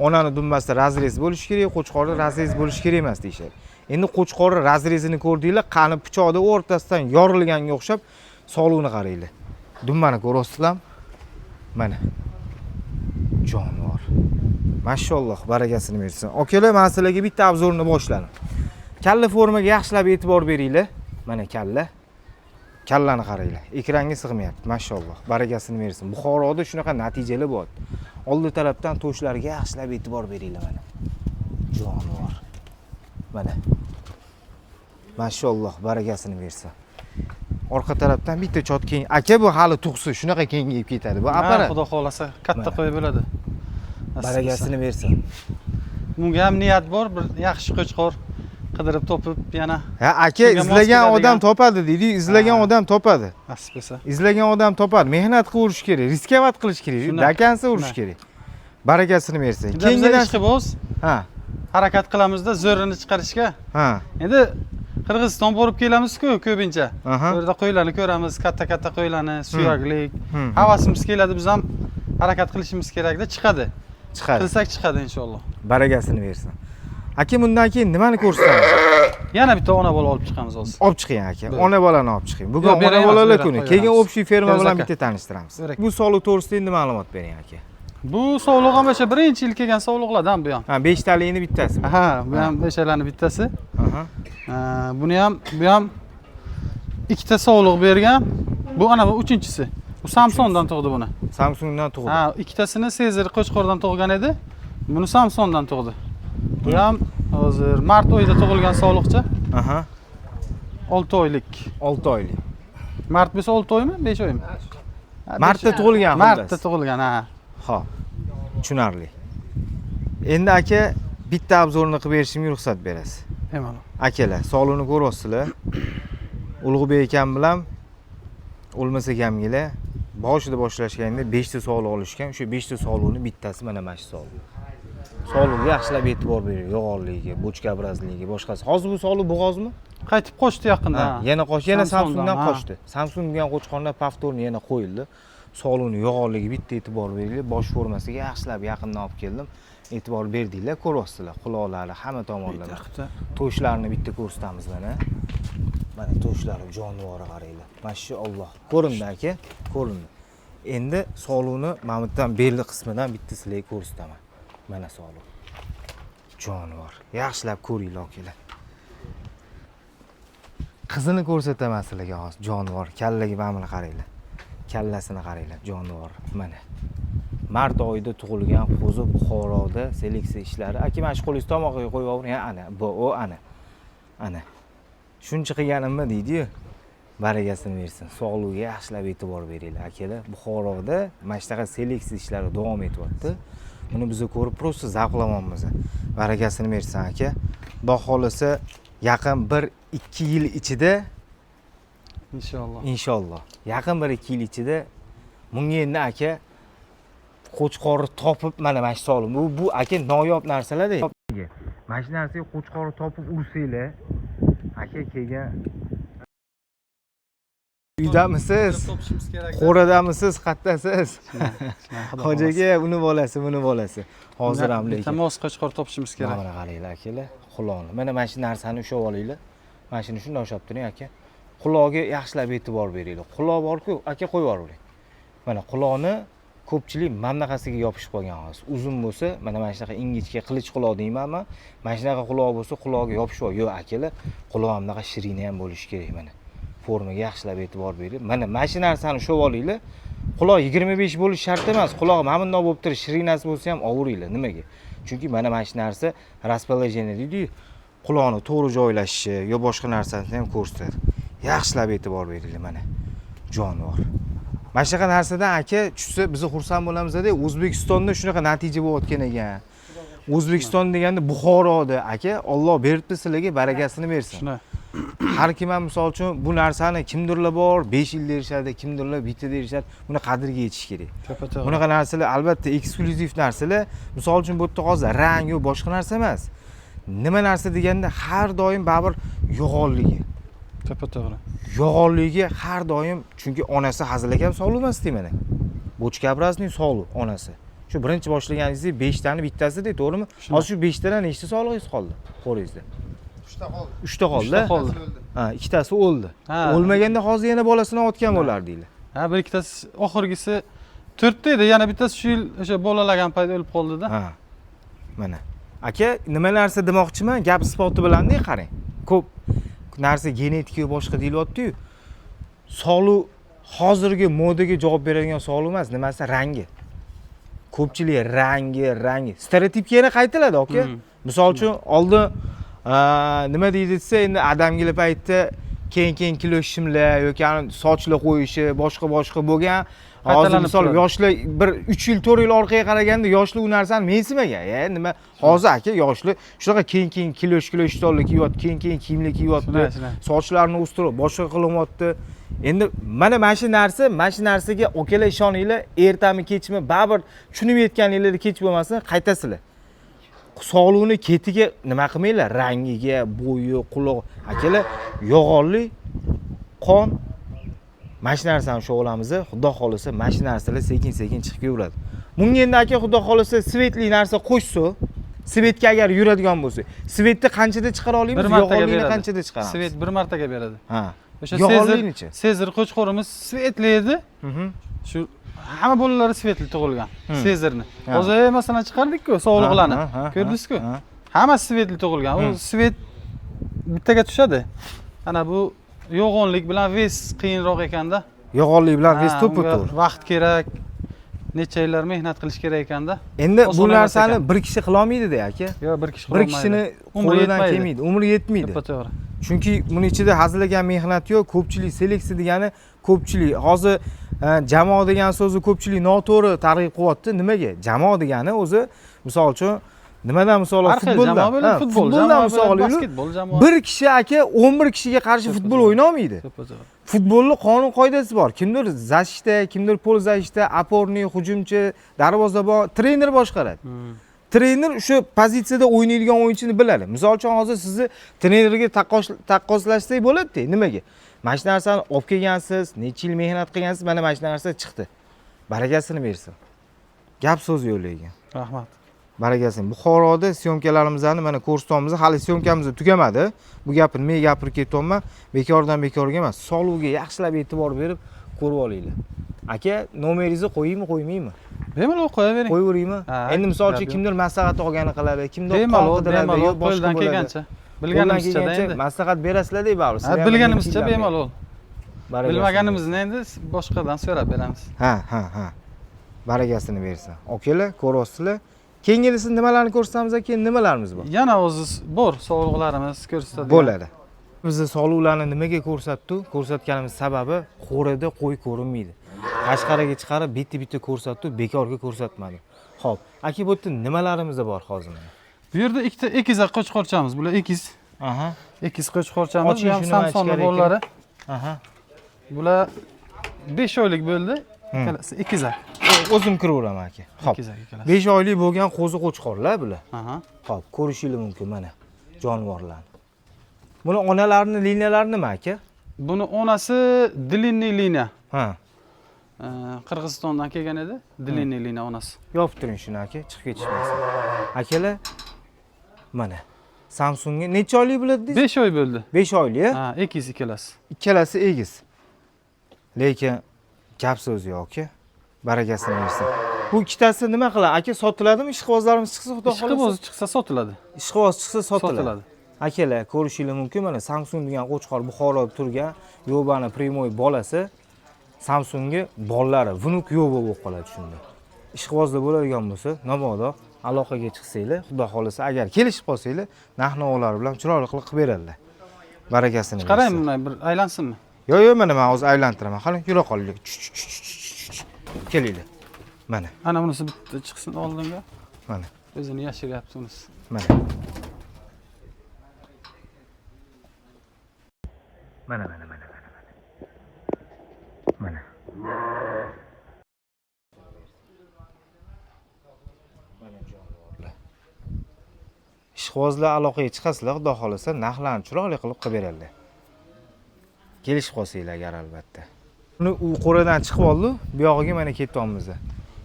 onani dumbasida razrez bo'lishi kerak, qo'chqorda razrez bo'lishi kerak emas deyshadi. Endi qo'chqorni razrezini ko'rdinglar, qani pichoqda o'rtasidan yorilganga o'xshab sog'lig'ini qaranglar. Dumbani ko'ryapsizlarmi? Mana. Jonivor. Mashalloh, barakasini bersin. Akalar, men sizlarga bitta obzorni boshladim. Kalla formaga yaxshilab e'tibor beringlar. Mana kalla. Kallani qaranglar. Ekranga sig'mayapti. Mashalloh, barakasini bersin. Buxoroda shunaqa natijalar bor. Oldi tarafdan to'shlarga yaxshilab e'tibor beringlar mana. Jonivor. Mana. Mashalloh, barakasini bersin. Orqa tarafdan bitta chot keng. Aka, bu hali tug'si, shunaqa kengayib ketadi. Bu apparat. Xudo xolasa katta qo'y bo'ladi. Barakasini bersin. Bunga ham niyat bor, bir yaxshi qo'chqor qidirib topib yana. Ha, aka, izlagan odam topadi deydi, izlagan odam topadi. Nasib bo'lsa. Izlagan odam topadi. Mehnat qilish kerak, riskovat qilish kerak, dakansa urish kerak. Barakasini bersin. Keyingi ishqiboz. Ha. Harakat qilamizda zo'rini chiqarishga. Ha. Endi Qirg'iziston borib kelamiz-ku ko'pincha. Bu yerda qo'ylarni ko'ramiz, katta qo'ylarni, suyaklik. Havasimiz keladi, biz ham harakat qilishimiz kerakda chiqadi. Qilsak chiqadi inshaalloh. Barakasini bersin. Aka, bundan keyin nimani ko'rsatamiz? Yana bitta ona bola olib chiqamiz hozir. Olib chiqing aka. Ona bolani olib chiqing. Bugun ona bolalar kuni. Keyin общий ferma bilan bitta tanishtiramiz. Bu sog'liq to'g'risida endi ma'lumot bering aka. Bu sog'liq ham o'sha birinchi yil kelgan sog'liqlardan bu ham. Ha, 5 talikni bittasi. Ha, bu ham 5talarning bittasi. Buni ham bu ham ikkita sog'liq bergan. Bu ana bu 3-chisi. Bu Samsungdan tug'di buni. Samsungdan tug'di. Ha, ikkitasini Sezar Qo'chqordan tug'gan edi. Buni Samsungdan tug'di. Bu ham hozir mart oyida tug'ilgan sog'liqcha. 6 oylik. 6 oylik. Mart bo'lsa 6 oymi, 5 oymi? Martda tug'ilgan. Martda tug'ilgan, ha. Xo'p. Tushunarli. Endi aka, bitta obzorni qilib berishimga ruxsat berasiz. Bemalol. Akalar, sog'lig'ini ko'ryapsizlar. Ulug'bek akam bilan o'lmasa gamgilar boshida boshlashganda 5 ta sog'liq olishgan. O'sha 5 ta sog'liqni bittasi mana shu sog'liq. Sog'liqqa yaxshilab e'tibor bering, yo'g'onligiga, bochka obrazligiga, boshqasi. Hozir bu sog'liq bo'g'ozmi? Qaytib qochdi yaqinda. Yana qochdi, yana Samsungdan, Samsungdan ha. qochdi. Samsung degan qo'chqorlar повторно yana qo'yildi. Sog'liqni yo'g'onligiga bitta e'tibor beringlar. Bosh formasiga yaxshilab yaqindan olib keldim. E'tibor berdinglar, ko'ryapsizlar. Quloqlari, hamma tomonlama. To'shlarni bitta ko'rsatamiz mana. Mana to'shlari jonivori qaranglar. Mashalloh. Ko'rindi aka, ko'rindi. Endi sog'liqni mana bu yerdan belli qismidan bitta sizlarga ko'rsataman. Mana sog'liq. Jonivor. Yaxshilab ko'ringlar akalar. Qizini ko'rsataman sizlarga hozir. Jonivor. Kallaga mana qaranglar. Kallasini qaranglar, jonivor. Mana. Mart oyida tug'ilgan qo'zi Buxoroda seleksiya ishlari. Aka, mana shu qo'lingizni tomog'iga qo'yib o'ring. Ana, bu o ana. Ana. Shuncha qilganimmi deydi-yu. Baragasini bersin. Sog'ligiga yaxshilab e'tibor beringlar, akalar. Buxoroda mana shunaqa seleksiya ishlari davom etyapti. Buni biz ko'rib prosta zavqlamoqmiz. Baragasini bersin aka. Xudo xolasa yaqin 1-2 yil ichida inshaalloh. Yaqin 1-2 yil ichida bunga endi aka qo'chqorni topib mana shu sog'liq. Bu aka noyob narsalar-da. Mana shu narsaga qo'chqorni topib ursanglar, aka kelgan uydamisiz? Qo'radamisiz, qattasiz? Hojaga uni bolasi. Hozir ham lekin. Tamos qo'chqor topishimiz kerak. Mana qaranglar akalar, quloqni. Mana shu narsani ushlab olinglar. Mana shuni shunday ushlab turing aka. Quloqga yaxshilab e'tibor beringlar. Quloq bor-ku, aka qo'yib yuboring. Mana quloqni ko'pchilik mamnaqasiga yopishib qolgan hozir. Uzun bo'lsa, mana shunaqa ingichka qilich quloq deymanmi? Mana shunaqa quloq bo'lsa, quloqga yopishib yo'q akalar. Quloq ham bunaqa shirin ham bo'lishi kerak mana. Formaga yaxshilab e'tibor bering. Mana shu narsani ushlab olinglar. Quloq 25 bo'lish shart emas. Quloq mana bundoq bo'lib turib, shirinasi bo'lsa ham ovuringlar. Nimaga? Chunki mana shu narsa расположение deydi-yu. Quloqni to'g'ri joylashishi yo boshqa narsani ham ko'rsatadi. Yaxshilab e'tibor beringlar mana. Jonivor. Mana shunaqa narsadan aka tushsa biz xursand bo'lamiz-da. O'zbekistonda shunaqa natija bo'layotgan ekan. O'zbekiston deganda Buxoroda aka, Alloh beribdi sizlarga barakasini bersin. Shuna. Har kim ham misol uchun bu narsani kimdirlar bor, 5 yil derishadi, kimdirlar bitta derishadi. Buni qadriga yetish kerak. Bunaqa narsalar albatta eksklyuziv narsalar. Misol uchun bu yerda hozir rang yo boshqa narsa emas. Nima narsa deganda har doim baribir yo'g'onligi. To'g'ri. Yo'g'onligi har doim, chunki onasi hazilakam sog'liq emas mana. Bochka obrazning sog'liq onasi. Shu birinchi boshlaganingizda 5 tani bittasida, to'g'rimi? Hozir shu 5 tadan nechta sog'lig'ingiz qoldi? Qo'lingizda. 3 ta qoldi. Ha, ikkitasi o'ldi. O'lmaganda hozir yana bolasini otgan bo'lardinglar. Ha, bir ikkitasi oxirgisi 4 ta edi, yana bittasi shu yil o'sha bolalagan payt o'lib qoldi-da. Ha. Mana. Aka, nima narsa demoqchiman? Gap isboti bilan-da qarang. Ko'p narsa genetika boshqa deyilyapti-yu. Sog'liq hozirgi modaga javob beradigan sog'liq emas, nimasi rangi. Ko'pchilik rangi. Stereotipga yana qaytiladi, aka. Misol uchun oldin nima deydi desa, endi adamgilar paytda keyin kilo shimlar yoki sochlar qo'yishi, boshqa bo'lgan. Hozir misol yoshlar bir 3 yil, 4 yil orqaga qaraganda yoshlar u narsani mensimagan. Nima hozir aka yoshlar shunaqa keyin kilo ishtonlar kiyyapti, keyin kiyimlar kiyyapti, sochlarini o'stirib, boshqa qilyapti. Endi mana shu narsaga okalar ishoninglar, ertami kechmi baribir tushunib yetganinglarda kech bo'lmasin, qaytasizlar. Sog'liqni ketiga nima qilmanglar, rangiga, bo'yi, quloq, akalar, yo'g'onlik, qon mana shu narsani shug'ulamiz, xudo xolisa mana shu narsalar sekin-sekin chiqib yuradi. Bunga endi aka xudo xolisa svetli narsa qo'shsa, svetga agar yuradigan bo'lsa, svetni qanchada chiqara olamiz? Yo'g'onlikni qanchada chiqaramiz? Svet 1 martaga beradi. Ha. O'sha yo'g'onliknichi? Sezir qo'chqorimiz svetli edi. Shu hamma bolalari svetli tug'ilgan. Sezirni. Hozir masalan chiqardik-ku sog'liqlarni. Ko'rdingiz-ku? Hammasi svetli tug'ilgan. U svet bittaga tushadi. Ana bu yo'g'onlik bilan ves qiyinroq ekanda. Yo'g'onlik bilan ves to'p-to'g'ri. Vaqt kerak. Necha yillar mehnat qilish kerak ekanda. Endi bu narsani bir kishi qila olmaydi-da aka. Yo'q, bir kishi qila olmaydi. Bir kishini qo'lidan kelmaydi, umri yetmaydi. To'g'ri. Chunki buning ichida hazillangan mehnat yo'q, ko'pchilik seleksiya degani ko'pchilik. Hozir jamoa degan so'zni ko'pchilik noto'g'ri targ'ib qilyapti. Nimaga? Jamoa degani o'zi misol uchun nimadan misol Har xil jamoa bo'ladi, futbol futboldan jamoa misol bo'ladi, olaylik. basketbol jamoa. Bir kishi aka 11 kishiga qarshi futbol o'ynolmaydi. Futbolning qonun qoidasi bor. Kimdir zashishda, kimdir pol zashishda, aporniy, hujumchi, darvozabon, trener boshqaradi. Trener o'sha pozitsiyada o'ynaydigan o'yinchini biladi. Misol uchun hozir sizni trenerga taqqoslashsak bo'ladi-da. Nimaga? Mana shu narsani olib kelgansiz, necha yil mehnat qilgansiz, mana shu narsa chiqdi. Barakasini bersin. Gap so'z yo'llagan. Rahmat. Barakasini. Buxoroda syomkalarimizni mana ko'rsatyapmiz. Hali syomkamiz tugamadi. Bu gapni men gapirib ketyapman. Bekordan bekorga emas, sog'lig'iga yaxshilab e'tibor berib ko'rib olinglar. Aka, nomeringizni qo'yaymi, qo'ymaymi? Bemalol qo'yavering. Qo'yaveraymi? Endi misol uchun kimdir maslahat olgani qiladi, kimdir qon qidiradi, yo boshqa qo'ldan kelgancha. Bilganimizcha endi. Maslahat berasizlar deb baribir. Ha, bilganimizcha bemalol. Barakasini Bilmaganimizni endi boshqadan so'rab beramiz. Ha. Barakasini bersin. Okalar, ko'ryapsizlar. Keyingisi nimalarni ko'rsatamiz aka, nimalarimiz bor? Yana o'zi bor, sog'liqlarimiz ko'rsatadi. Bo'ladi. Bizni sog'liqlarni nimaga ko'rsatdi? Ko'rsatganimiz sababi qo'rida qo'y ko'rinmaydi. Tashqariga chiqarib bitta ko'rsatdi, bekorga ko'rsatmadi. Xo'p, aka bu yerda nimalarimiz bor hozir? Bu yerda ikkita ekizak qo'chqorchamiz. Bular ekiz. Aha. Ekiz qo'chqorchamiz. Oching Bu ham shuni Samsonning ichkariga. bolalari. Aha. Bular 5 oylik bo'ldi. Ikkalasi ekizak. O'zim kiraveraman aka. Xo'p. Ekizak ikkalasi. 5 oylik bo'lgan qo'zi qo'chqorlar bular. Aha. Xo'p, ko'rishingiz mumkin mana jonivorlarni. Buni onalarining liniyalari nima aka? Buni onasi длинный liniya. Ha. Qirg'izistondan kelgan edi. Длинный liniya onasi. Yopib turing shuni aka, chiqib ketishmasin. Akalar mana Samsungga necha oylik bo'ladingiz? 5 oy bo'ldi. 5 oylik. Ha, ekiz ikkalasi. Ikkalasi egiz. Lekin gap so'z yo'q aka. Barakasini bersin. Bu ikkitasi nima qiladi? Aka sotiladimi? Ishqibozlarimiz chiqsa, xudo xolasa. Ishqiboz chiqsa sotiladi. Ishqiboz chiqsa sotiladi. Akalar ko'rishingiz mumkin mana Samsung degan qo'chqor Buxoroda turgan Yobani Primoy bolasi Samsungga bolalari vnuk yo'q bo'lib qoladi shunda. Ishqibozlar bo'ladigan bo'lsa, mabodo aloqaga chiqsanglar, xudo xolasa agar kelishib qolsanglar, narx-navolar bilan chiroyli qilib beradilar. Barakasini bersin. Qaraymi, bunday bir aylansinmi? Yo'q, mana men hozir aylantiraman. Qani, yura qolaylik. Kelinglar. Mana. Ana bunisi bitta chiqsin oldinga. Mana. O'zini yashiryapti unisi. Mana. Mana. Mana. Ishqibozlar aloqaga chiqasizlar, xudo xolasa narxlarni chiroyli qilib beradilar. Kelishib qolsanglar agar albatta. Uni u qo'radan chiqib oldi, bu yog'iga mana ketyapmiz.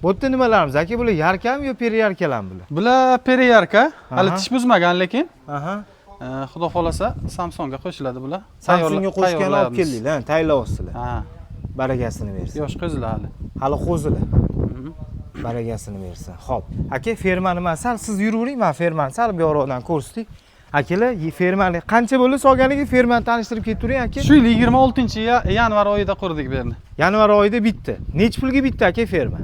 Bu yerda nimalarimiz aka? Bular yarkami yo periyarkalarmi bular? Bular periyarka, hali tish buzmagan lekin. Aha. Xudo xolasa Samsungga qo'shiladi bular. Samsungga qo'shgan olib keldinglar, tayyorlayapsizlar. Ha. Barakasini bersin. Yosh qo'zilar hali. Hali qo'zilar. Barakasini bersin. Xo'p, aka fermani man sal siz yuravering, men fermani sal bu yoqdan ko'rsatdik. Akalar, fermani qancha bo'ldi solganiga fermani tanishtirib ketturing aka. Shu yil 26-yanvar oyida qurdik bu yerni. Yanvar oyida bitdi. Necha pulga bitdi aka ferma?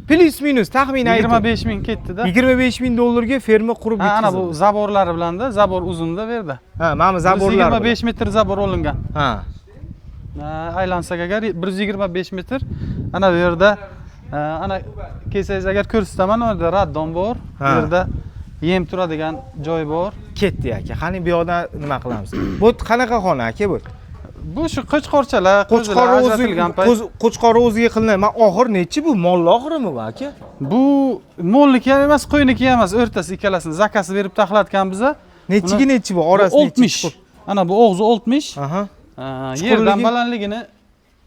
Plus minus taxminan 25 ming ketdi-da. 25 ming dollarga ferma qurib bitkazildi. Ana bu zaborlari bilan-da, zabor uzunda bu yerda. Ha, mana bu zaborlar. 25 metr zabor olingan. Ha. Aylansak agar 125 metr. Ana bu yerda ana kelsangiz agar ko'rsataman, orada raddon bor. Bu yerda yem turadigan joy bor. Ketdi aka. Qani bu yoqdan nima qilamiz? Bu qanaqa xona aka bu? Bu shu qo'chqorchalar, qo'chqor o'ziga qilinadi. Men oxir nechi bu? Molli oxirimi bu aka? Bu molniki ham emas, qo'yniki ham emas, o'rtasi ikkalasini zakasi berib taxlatgan biza. Nechiga nechi bu? Orasi 60. Ana bu og'zi 60. Aha. Yerdan balandligini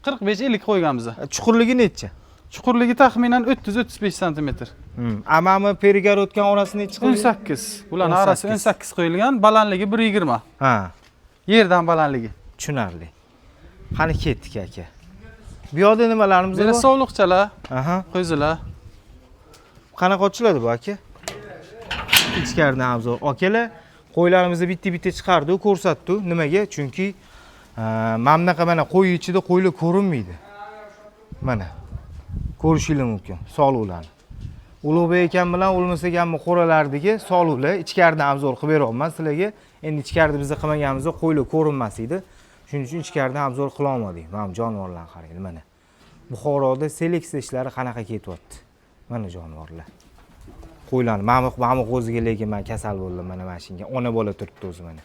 45-50 qo'ygan biza. Chuqurligi necha? Chuqurligi taxminan 30-35 sm. Amami perigar o'tgan orasi nechi qo'yilgan? 18. Bularning orasi 18 qo'yilgan, balandligi 1.20. Ha. Yerdan balandligi. Tushunarli. Qani ketdik aka. Bu yoqda nimalarimiz bor? Bu sovliqchalar, Aha. qo'zilar. Qanaqa ochiladi bu aka? Ichkaridan obzor. Akalar, qo'ylarimizni bitta chiqardi, ko'rsatdi. Nimaga? Chunki mana bunaqa mana qo'y ichida qo'ylar ko'rinmaydi. Mana. Ko'rishingiz mumkin sog'liqlarni. Ulug'bek akam bilan o'lmasa hamma qo'ralardagi sog'liqlar ichkaridan obzor qilib beryapman sizlarga. Endi ichkarida biz qilmaganimizda qo'ylar ko'rinmas edi. Shuning uchun ichkaridan obzor qila olmadik. Mana jonivorlarni qarang, mana. Buxoroda seleksiya ishlari qanaqa ketyapti? Mana jonivorlar. qo'ylarni mana qo'ziga lekin men kasal bo'ldim mana shunga. Ona bola turibdi o'zi mana.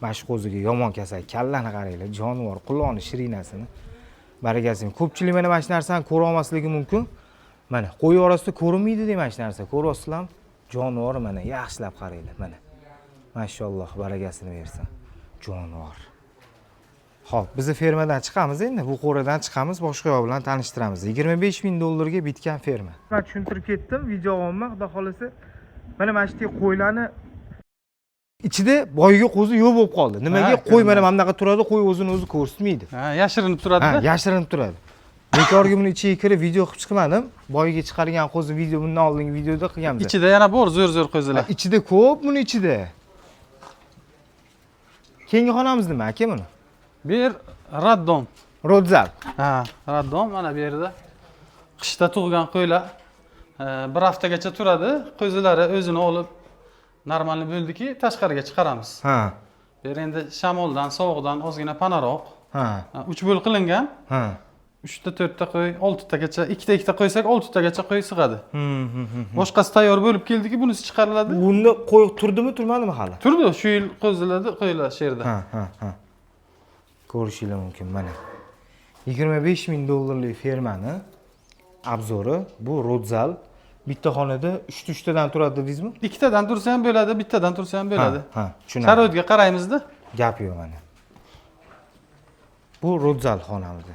Mana shu qo'ziga yomon kasal. Kallani qaranglar, jonivor, quloqni shirinasini. Barakasi. Ko'pchilik mana shu narsani ko'ra olmasligi mumkin. Mana qo'y orasida ko'rinmaydi deyman shu narsa. Ko'ryapsizlarmi? Jonivor mana yaxshilab qaranglar mana. Mashalloh, barakasini bersin. Jonivor. Xo'p, biz fermadan chiqamiz endi. Bu qo'radan chiqamiz, boshqa yo'l bilan tanishtiramiz. 25 ming dollarga bitgan ferma. Men tushuntirib ketdim, video olma, xudo xolasa. Mana shu qo'ylarni ichida boyiga qo'zi yo'q bo'lib qoldi. Nimaga qo'y mana bunaqa turadi, qo'y o'zini o'zi ko'rsatmaydi. Ha, yashirinib turadi-da. Ha, yashirinib turadi. Bekorga buni ichiga kirib video qilib chiqmadim. Boyiga chiqargan qo'zi video bundan oldingi videoda qilganmiz. Ichida yana bor zo'r qo'zilar. Ichida ko'p buni ichida. Keyingi xonamiz nima aka buni? Bu yer raddom. Rodzal. Ha, raddom mana bu yerda qishda tug'ilgan qo'ylar bir haftagacha turadi. Qo'zilari o'zini olib normalni bo'ldiki, tashqariga chiqaramiz. Ha. Bu yer endi shamoldan, sovuqdan ozgina panaroq. Ha. 3 bo'l qilingan. Ha. 3 ta 4 ta qo'y, 6 tagacha, 2 ta qo'ysak 6 tagacha qo'y sig'adi. Boshqasi tayyor bo'lib keldiki, bunisi chiqariladi. Bunda qo'y turdimi, turmadimi hali? Turdi, shu yil qo'ziladi qo'ylar shu yerda. Ha. Ko'rishingiz mumkin mana. 25 ming dollarlik fermani obzori bu Rodzal. Bitta xonada 3 tadan turadi dedingizmi? 2 tadan tursa ham bo'ladi, bittadan tursa ham bo'ladi. Ha, tushunarli. Sharoitga qaraymiz-da. Gap yo'q mana. Bu Rodzal xonamizda.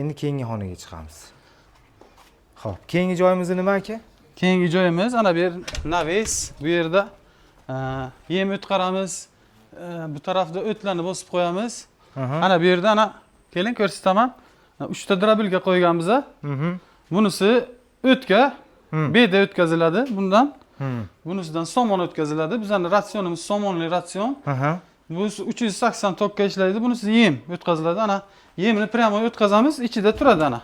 Endi keyingi xonaga chiqamiz. Xo'p, keyingi joyimiz nima aka? Keyingi joyimiz ana bu yer naves. Bu yerda yem o'tqaramiz. Bu tarafda o'tlarni bosib qo'yamiz. Ana bu yerda ana keling ko'rsataman. 3 ta drabilga qo'yganmiz. Bunisi o'tga, beda o'tkaziladi bundan. Bunisidan somon o'tkaziladi. Bizning ratsionimiz somonli ratsion. Bunisi 380 tokka ishlaydi. Bunisi yem o'tkaziladi. Ana yemni pramo o'tkazamiz, ichida turadi ana.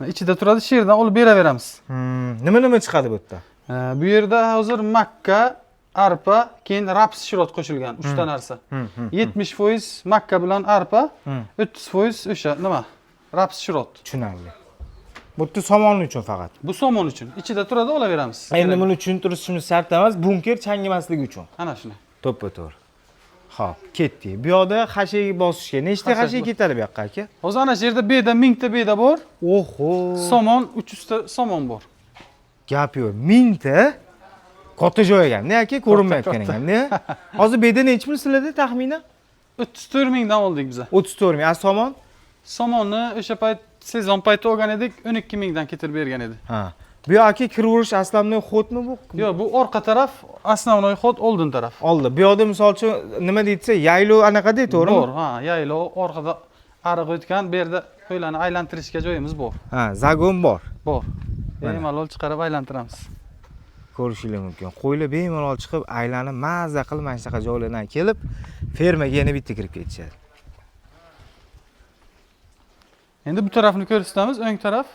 Ichida turadi, shu yerdan olib beraveramiz. Nima chiqadi bu yerda? Bu yerda hozir makka, arpa, keyin raps shirot qo'shilgan 3 ta narsa. 70% makka bilan arpa, 30% o'sha nima? Raps shirot. Tushunarli. Bu yerda somon uchun faqat. Bu somon uchun. Ichida turadi, olaveramiz. Endi buni tushuntirishimiz shart emas, bunker changimasligi uchun. Ana shuni. To'ppa-to'g'ri. Xo'p, ketdik. Bu yoqda hashaga bosishga nechta hashaga ketadi bu yoqqa aka? Hozir ana shu yerda beda 1000 ta beda bor. Oho. Somon 300 ta somon bor. Gap yo'q. 1000 ta katta joy ekan. Ne aka ko'rinmayotgan ekan, ne? Hozir beda necha pul sizlarda taxminan? 34 mingdan oldik biz. 34 ming. Somon? Somonni o'sha payt sezon payti olgan edik, 12 mingdan ketirib bergan edi. Ha. Bu yoqqa kiraverish aslamnoy xodmi bu? Yo'q, bu orqa taraf, основной xod oldin taraf. Oldi. Bu yoqda misol uchun nima deytsa, yaylo anaqa deydi, to'g'rimi? Bor, ha, yaylo orqada ariq o'tgan, bu yerda qo'ylarni aylantirishga joyimiz bor. Ha, zagon bor. Bor. Bemalol chiqarib aylantiramiz. Ko'rishingiz mumkin. Qo'ylar bemalol chiqib, aylanib, mazza qilib mana shunaqa joylardan kelib, fermaga yana bitta kirib ketishadi. Endi bu tarafni ko'rsatamiz, o'ng taraf.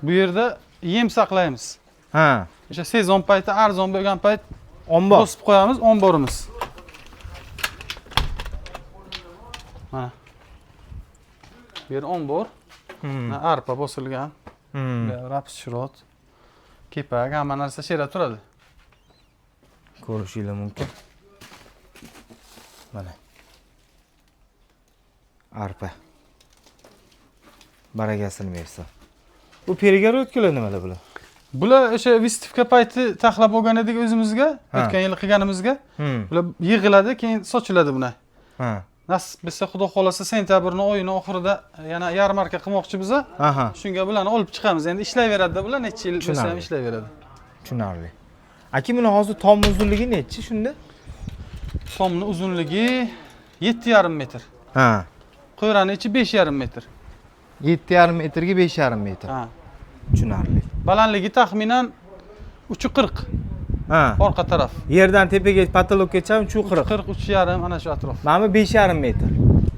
Bu yerda yem saqlaymiz. Ha. O'sha sezon payti arzon bo'lgan payt ombor bosib qo'yamiz, omborimiz. Mana. Bu yer ombor. Arpa bosilgan. Raps shirot. Kepak, hamma narsa shu yerda turadi. Ko'rishingiz mumkin. Mana. Arpa. Barakasini bersin. Bu perigar o'tkilar nimalar bular? Bular o'sha vistivka payti taxlab olgan edik o'zimizga, o'tgan yil qilganimizga. Bular yig'iladi, keyin sochiladi buni. Ha. Nasib bo'lsa, xudo xolasa sentyabrning oyini oxirida yana yarmarka qilmoqchi biz. Aha. Shunga bularni olib chiqamiz. Endi ishlayveradi bular, necha yil bo'lsa ham ishlayveradi. Tushunarli. Aka, buni hozir tom uzunligi nechi shunda? Tomning uzunligi 7,5 metr. Ha. Qo'yrani ichi 5,5 metr. 7,5 metrga 5,5 metr. Ha. Tushunarli. Balandligi taxminan 3,40. Ha. Orqa taraf. Yerdan tepaga patologgacha 3,40. 40, 3,5 ana shu atrof. Mana 5,5 metr.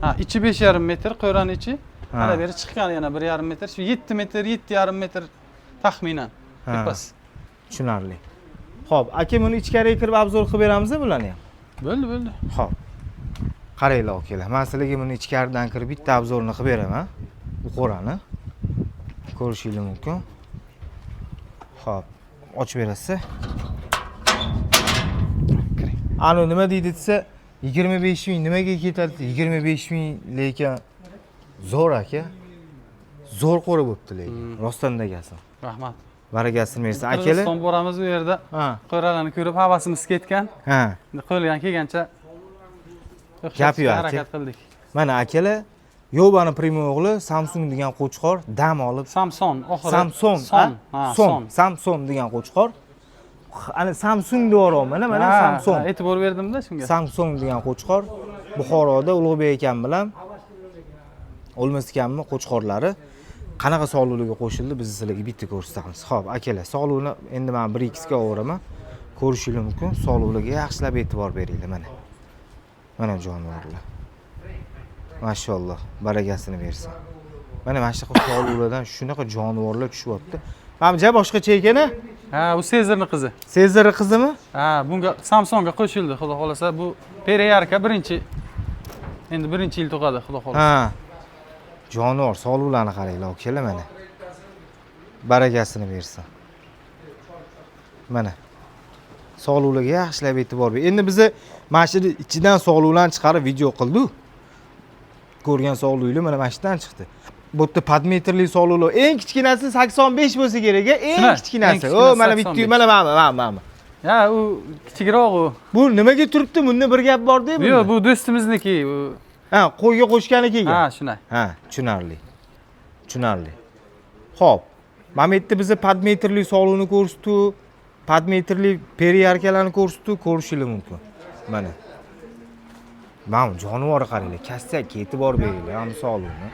Ha, ichi 5,5 metr, qo'yrani ichi. Mana beri chiqqan yana 1,5 metr, shu 7 metr, 7,5 metr taxminan. Tepas. Tushunarli. Xo'p, aka, buni ichkariga kirib obzor qilib beramiz bularni ham. Bo'ldi. Xo'p. Qaranglar akalar. Men sizlarga buni ichkaridan kirib bitta obzorni qilib beraman. Bu qo'rani ko'rishingiz mumkin. Xo'p, ochib berasiz. Ani nima deydi desa, 25 ming nimaga ketadi? 25 ming lekin zo'r aka. Zo'r qo'ra bo'pti lekin. Rostdan degasin. Rahmat. Barakasini bersin. Akalar. Qirg'iziston boramiz bu yerda. Ha. Qo'ralarni ko'rib havasimiz ketgan. Ha. Qo'lgan kelgancha Gap yo'q, aka. harakat qildik. Mana akalar, Yobani primoy o'g'li Samsung degan qo'chqor dam olib Samson oxiri. Samsung, Samsung degan qo'chqor. Ana Samsung deyapman, mana Samsung. E'tibor berdim-da shunga. Samsung degan qo'chqor Buxoroda Ulug'bek akam bilan O'lmas akamni qo'chqorlari qanaqa sog'liqlarga qo'shildi, biz sizlarga bitta ko'rsatamiz. Xo'p, akalar, sog'liqni endi men 1-2 ga o'raman. Ko'rishingiz mumkin. Sog'liqlarga yaxshilab e'tibor beringlar mana. Mana jonivorlar. Mashalloh, barakasini bersin. Mana shu sog'liqlardan shunaqa jonivorlar tushyapti. Mana boshqacha ekan-a? Ha, bu Sezarning qizi. Sezarning qizimi? Ha, bunga Samsungga qo'shildi, xudo xolasa. Bu Pereyarka endi birinchi yil tug'adi, xudo xolasa. Ha. Jonivor, sog'liqlarni qaranglar, akalar mana. Barakasini bersin. Mana. Sog'liqlarga yaxshilab e'tibor bering. Endi biz mana shu ichidan sog'liqlarni chiqarib video qildik. Ko'rgan sog'liqlar mana shundan chiqdi. Bu yerda podmetrli sog'liqlar eng kichkinasi 85 bo'lsa kerak, eng kichkinasi. O, mana bitta, mana. Ya, u kichikroq u. Bu nimaga turibdi? Bunda bir gap bor-da bu. Yo'q, bu do'stimizniki, u. Ha, qo'yga qo'shgani kelgan. Ha, shunday. Ha, tushunarli. Xo'p. Mana bu yerda biz podmetrli sog'liqni ko'rsatdik, podmetrli periyarkalarni ko'rsatdik, ko'rishingiz mumkin. Mana. Mana jonivor qaranglar, kassak e'tibor beringlar, ham sog'liqni.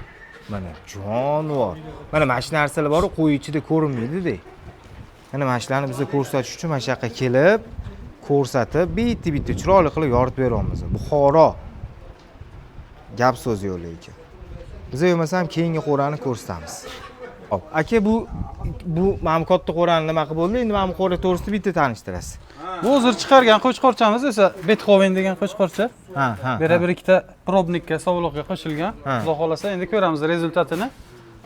Mana jonivor. Mana shu narsalar bor, qo'y ichida ko'rinmaydi-da. Mana shularni biz ko'rsatish uchun mana shu yoqqa kelib, ko'rsatib, bitta chiroyli qilib yoritib beryapmiz. Buxoro. Gap so'z yo'q lekin. Biz bo'lmasam keyingi qo'rani ko'rsatamiz. Hop, aka bu mana katta qo'rani nima qilib bo'ldi? Endi mana bu qo'ra to'g'risida bitta tanishtirasiz. Bu hozir chiqargan qo'chqorchamiz esa Beethoven degan qo'chqorcha. Ha. Bera bir ikkita probnikka, sovliqqa qo'shilgan. Xudo xolasa endi ko'ramiz rezultatini.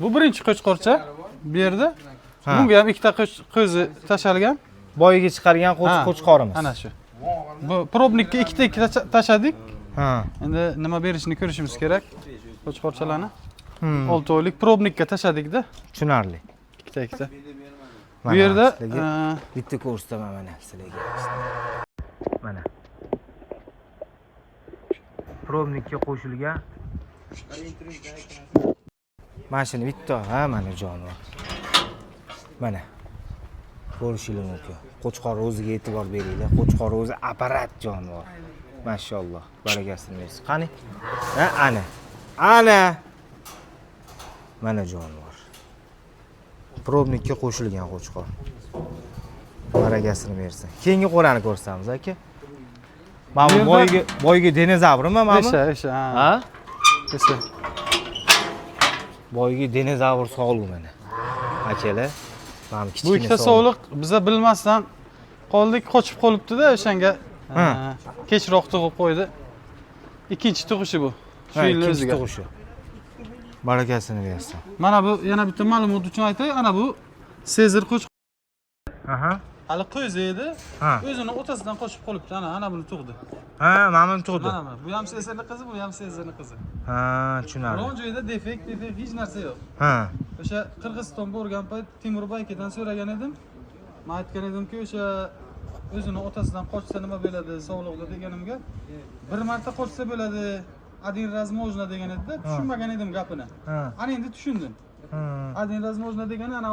Bu birinchi qo'chqorcha bu yerda. Bunga ham ikkita qo'zi tashalgan. Boyiga chiqargan qo'chqorimiz. Ana shu. Bu probnikka ikkita tashadik. Ha. Endi nima berishini ko'rishimiz kerak. Qo'chqorchalarni. 6 oylik probnikka tashadik-da. Tushunarli. Ikkita. Bu yerda bitta ko'rsataman mana sizlarga. Mana. Probnikka qo'shilgan. Mashina bitta, ha, mana jonivor. Mana. Ko'rishingiz mumkin. Qo'chqor o'ziga e'tibor beringlar. Qo'chqor o'zi apparat jonivor. Mashalloh, barakasini bersin. Qani? Ha, ana. Mana jonivor. Probnikka qo'shilgan qo'chqor. Barakasini bersin. Keyingi qo'rani ko'rsatamiz, aka. Mana bu boyiga dinozavrmi, mana bu? O'sha. Ha? O'sha. Boyiga dinozavr sog'liq mana. Akalar, mana kichkina. Bu ikkita sog'liq biza bilmasdan qoldik, qochib qolibdi-da, o'shanga kechroq tug'ib qo'ydi. Ikkinchi tug'ishi bu. Shu yilning o'ziga. Tug'ishi. Barakasini bersin. Mana bu yana bitta ma'lumot uchun aytay, ana bu Sezar qo'chqor. Aha. Hali qo'zi edi. O'zini otasidan qochib qolibdi. Ana buni tug'di. Ha, mana buni tug'di. Mana bu ham Sezarning qizi, bu ham Sezarning qizi. Ha, tushunarli. Biron joyda defekt hech narsa yo'q. Ha. O'sha Qirg'iziston borgan payt Timurboy akadan so'ragan edim. Men aytgan edimki, o'sha o'zini otasidan qochsa nima bo'ladi, sog'liqda deganimga, bir marta qochsa bo'ladi, один раз можно degan edi-da, tushunmagan edim gapini. Ana endi tushundim. Один раз можно degani ana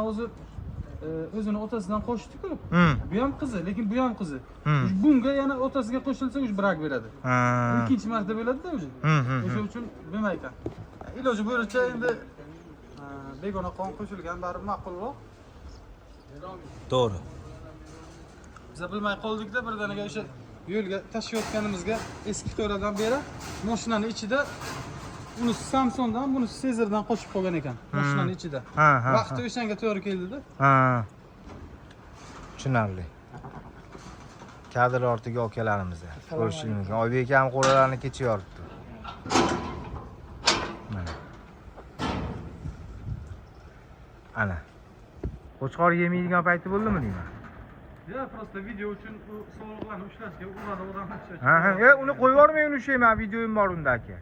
o'zini otasidan qochdi-ku. Bu ham qizi, lekin bu ham qizi. Bunga yana otasiga qo'shilsa, uj brak beradi. Ikkinchi marta bo'ladi-da o'zi. O'sha uchun bilmayman. Iloji bo'yicha endi begona qon qo'shilgan baribir ma'qulroq. To'g'ri. Biz bilmay qoldik-da, birdaniga o'sha yo'lga tashiyotganimizga eski to'radan beri mashinaning ichida unisi Samsungdan, bunisi Sezardan qochib qolgan ekan. Mashinaning ichida. Vaqti o'shanga to'g'ri keldi-da. Ha. Tushunarli. Kadr ortiga okalarimiz. Ko'rishingiz mumkin. Oybek ham qo'llarini kecha yoritdi. Mana. Ana. Qo'chqor yemaydigan payti bo'ldimi deyman. Ya просто video uchun u sog'liqlarni ushlashga uradi odamlar. Ha, uni qo'yib yubormang uni ushay, men videoyim bor unda aka.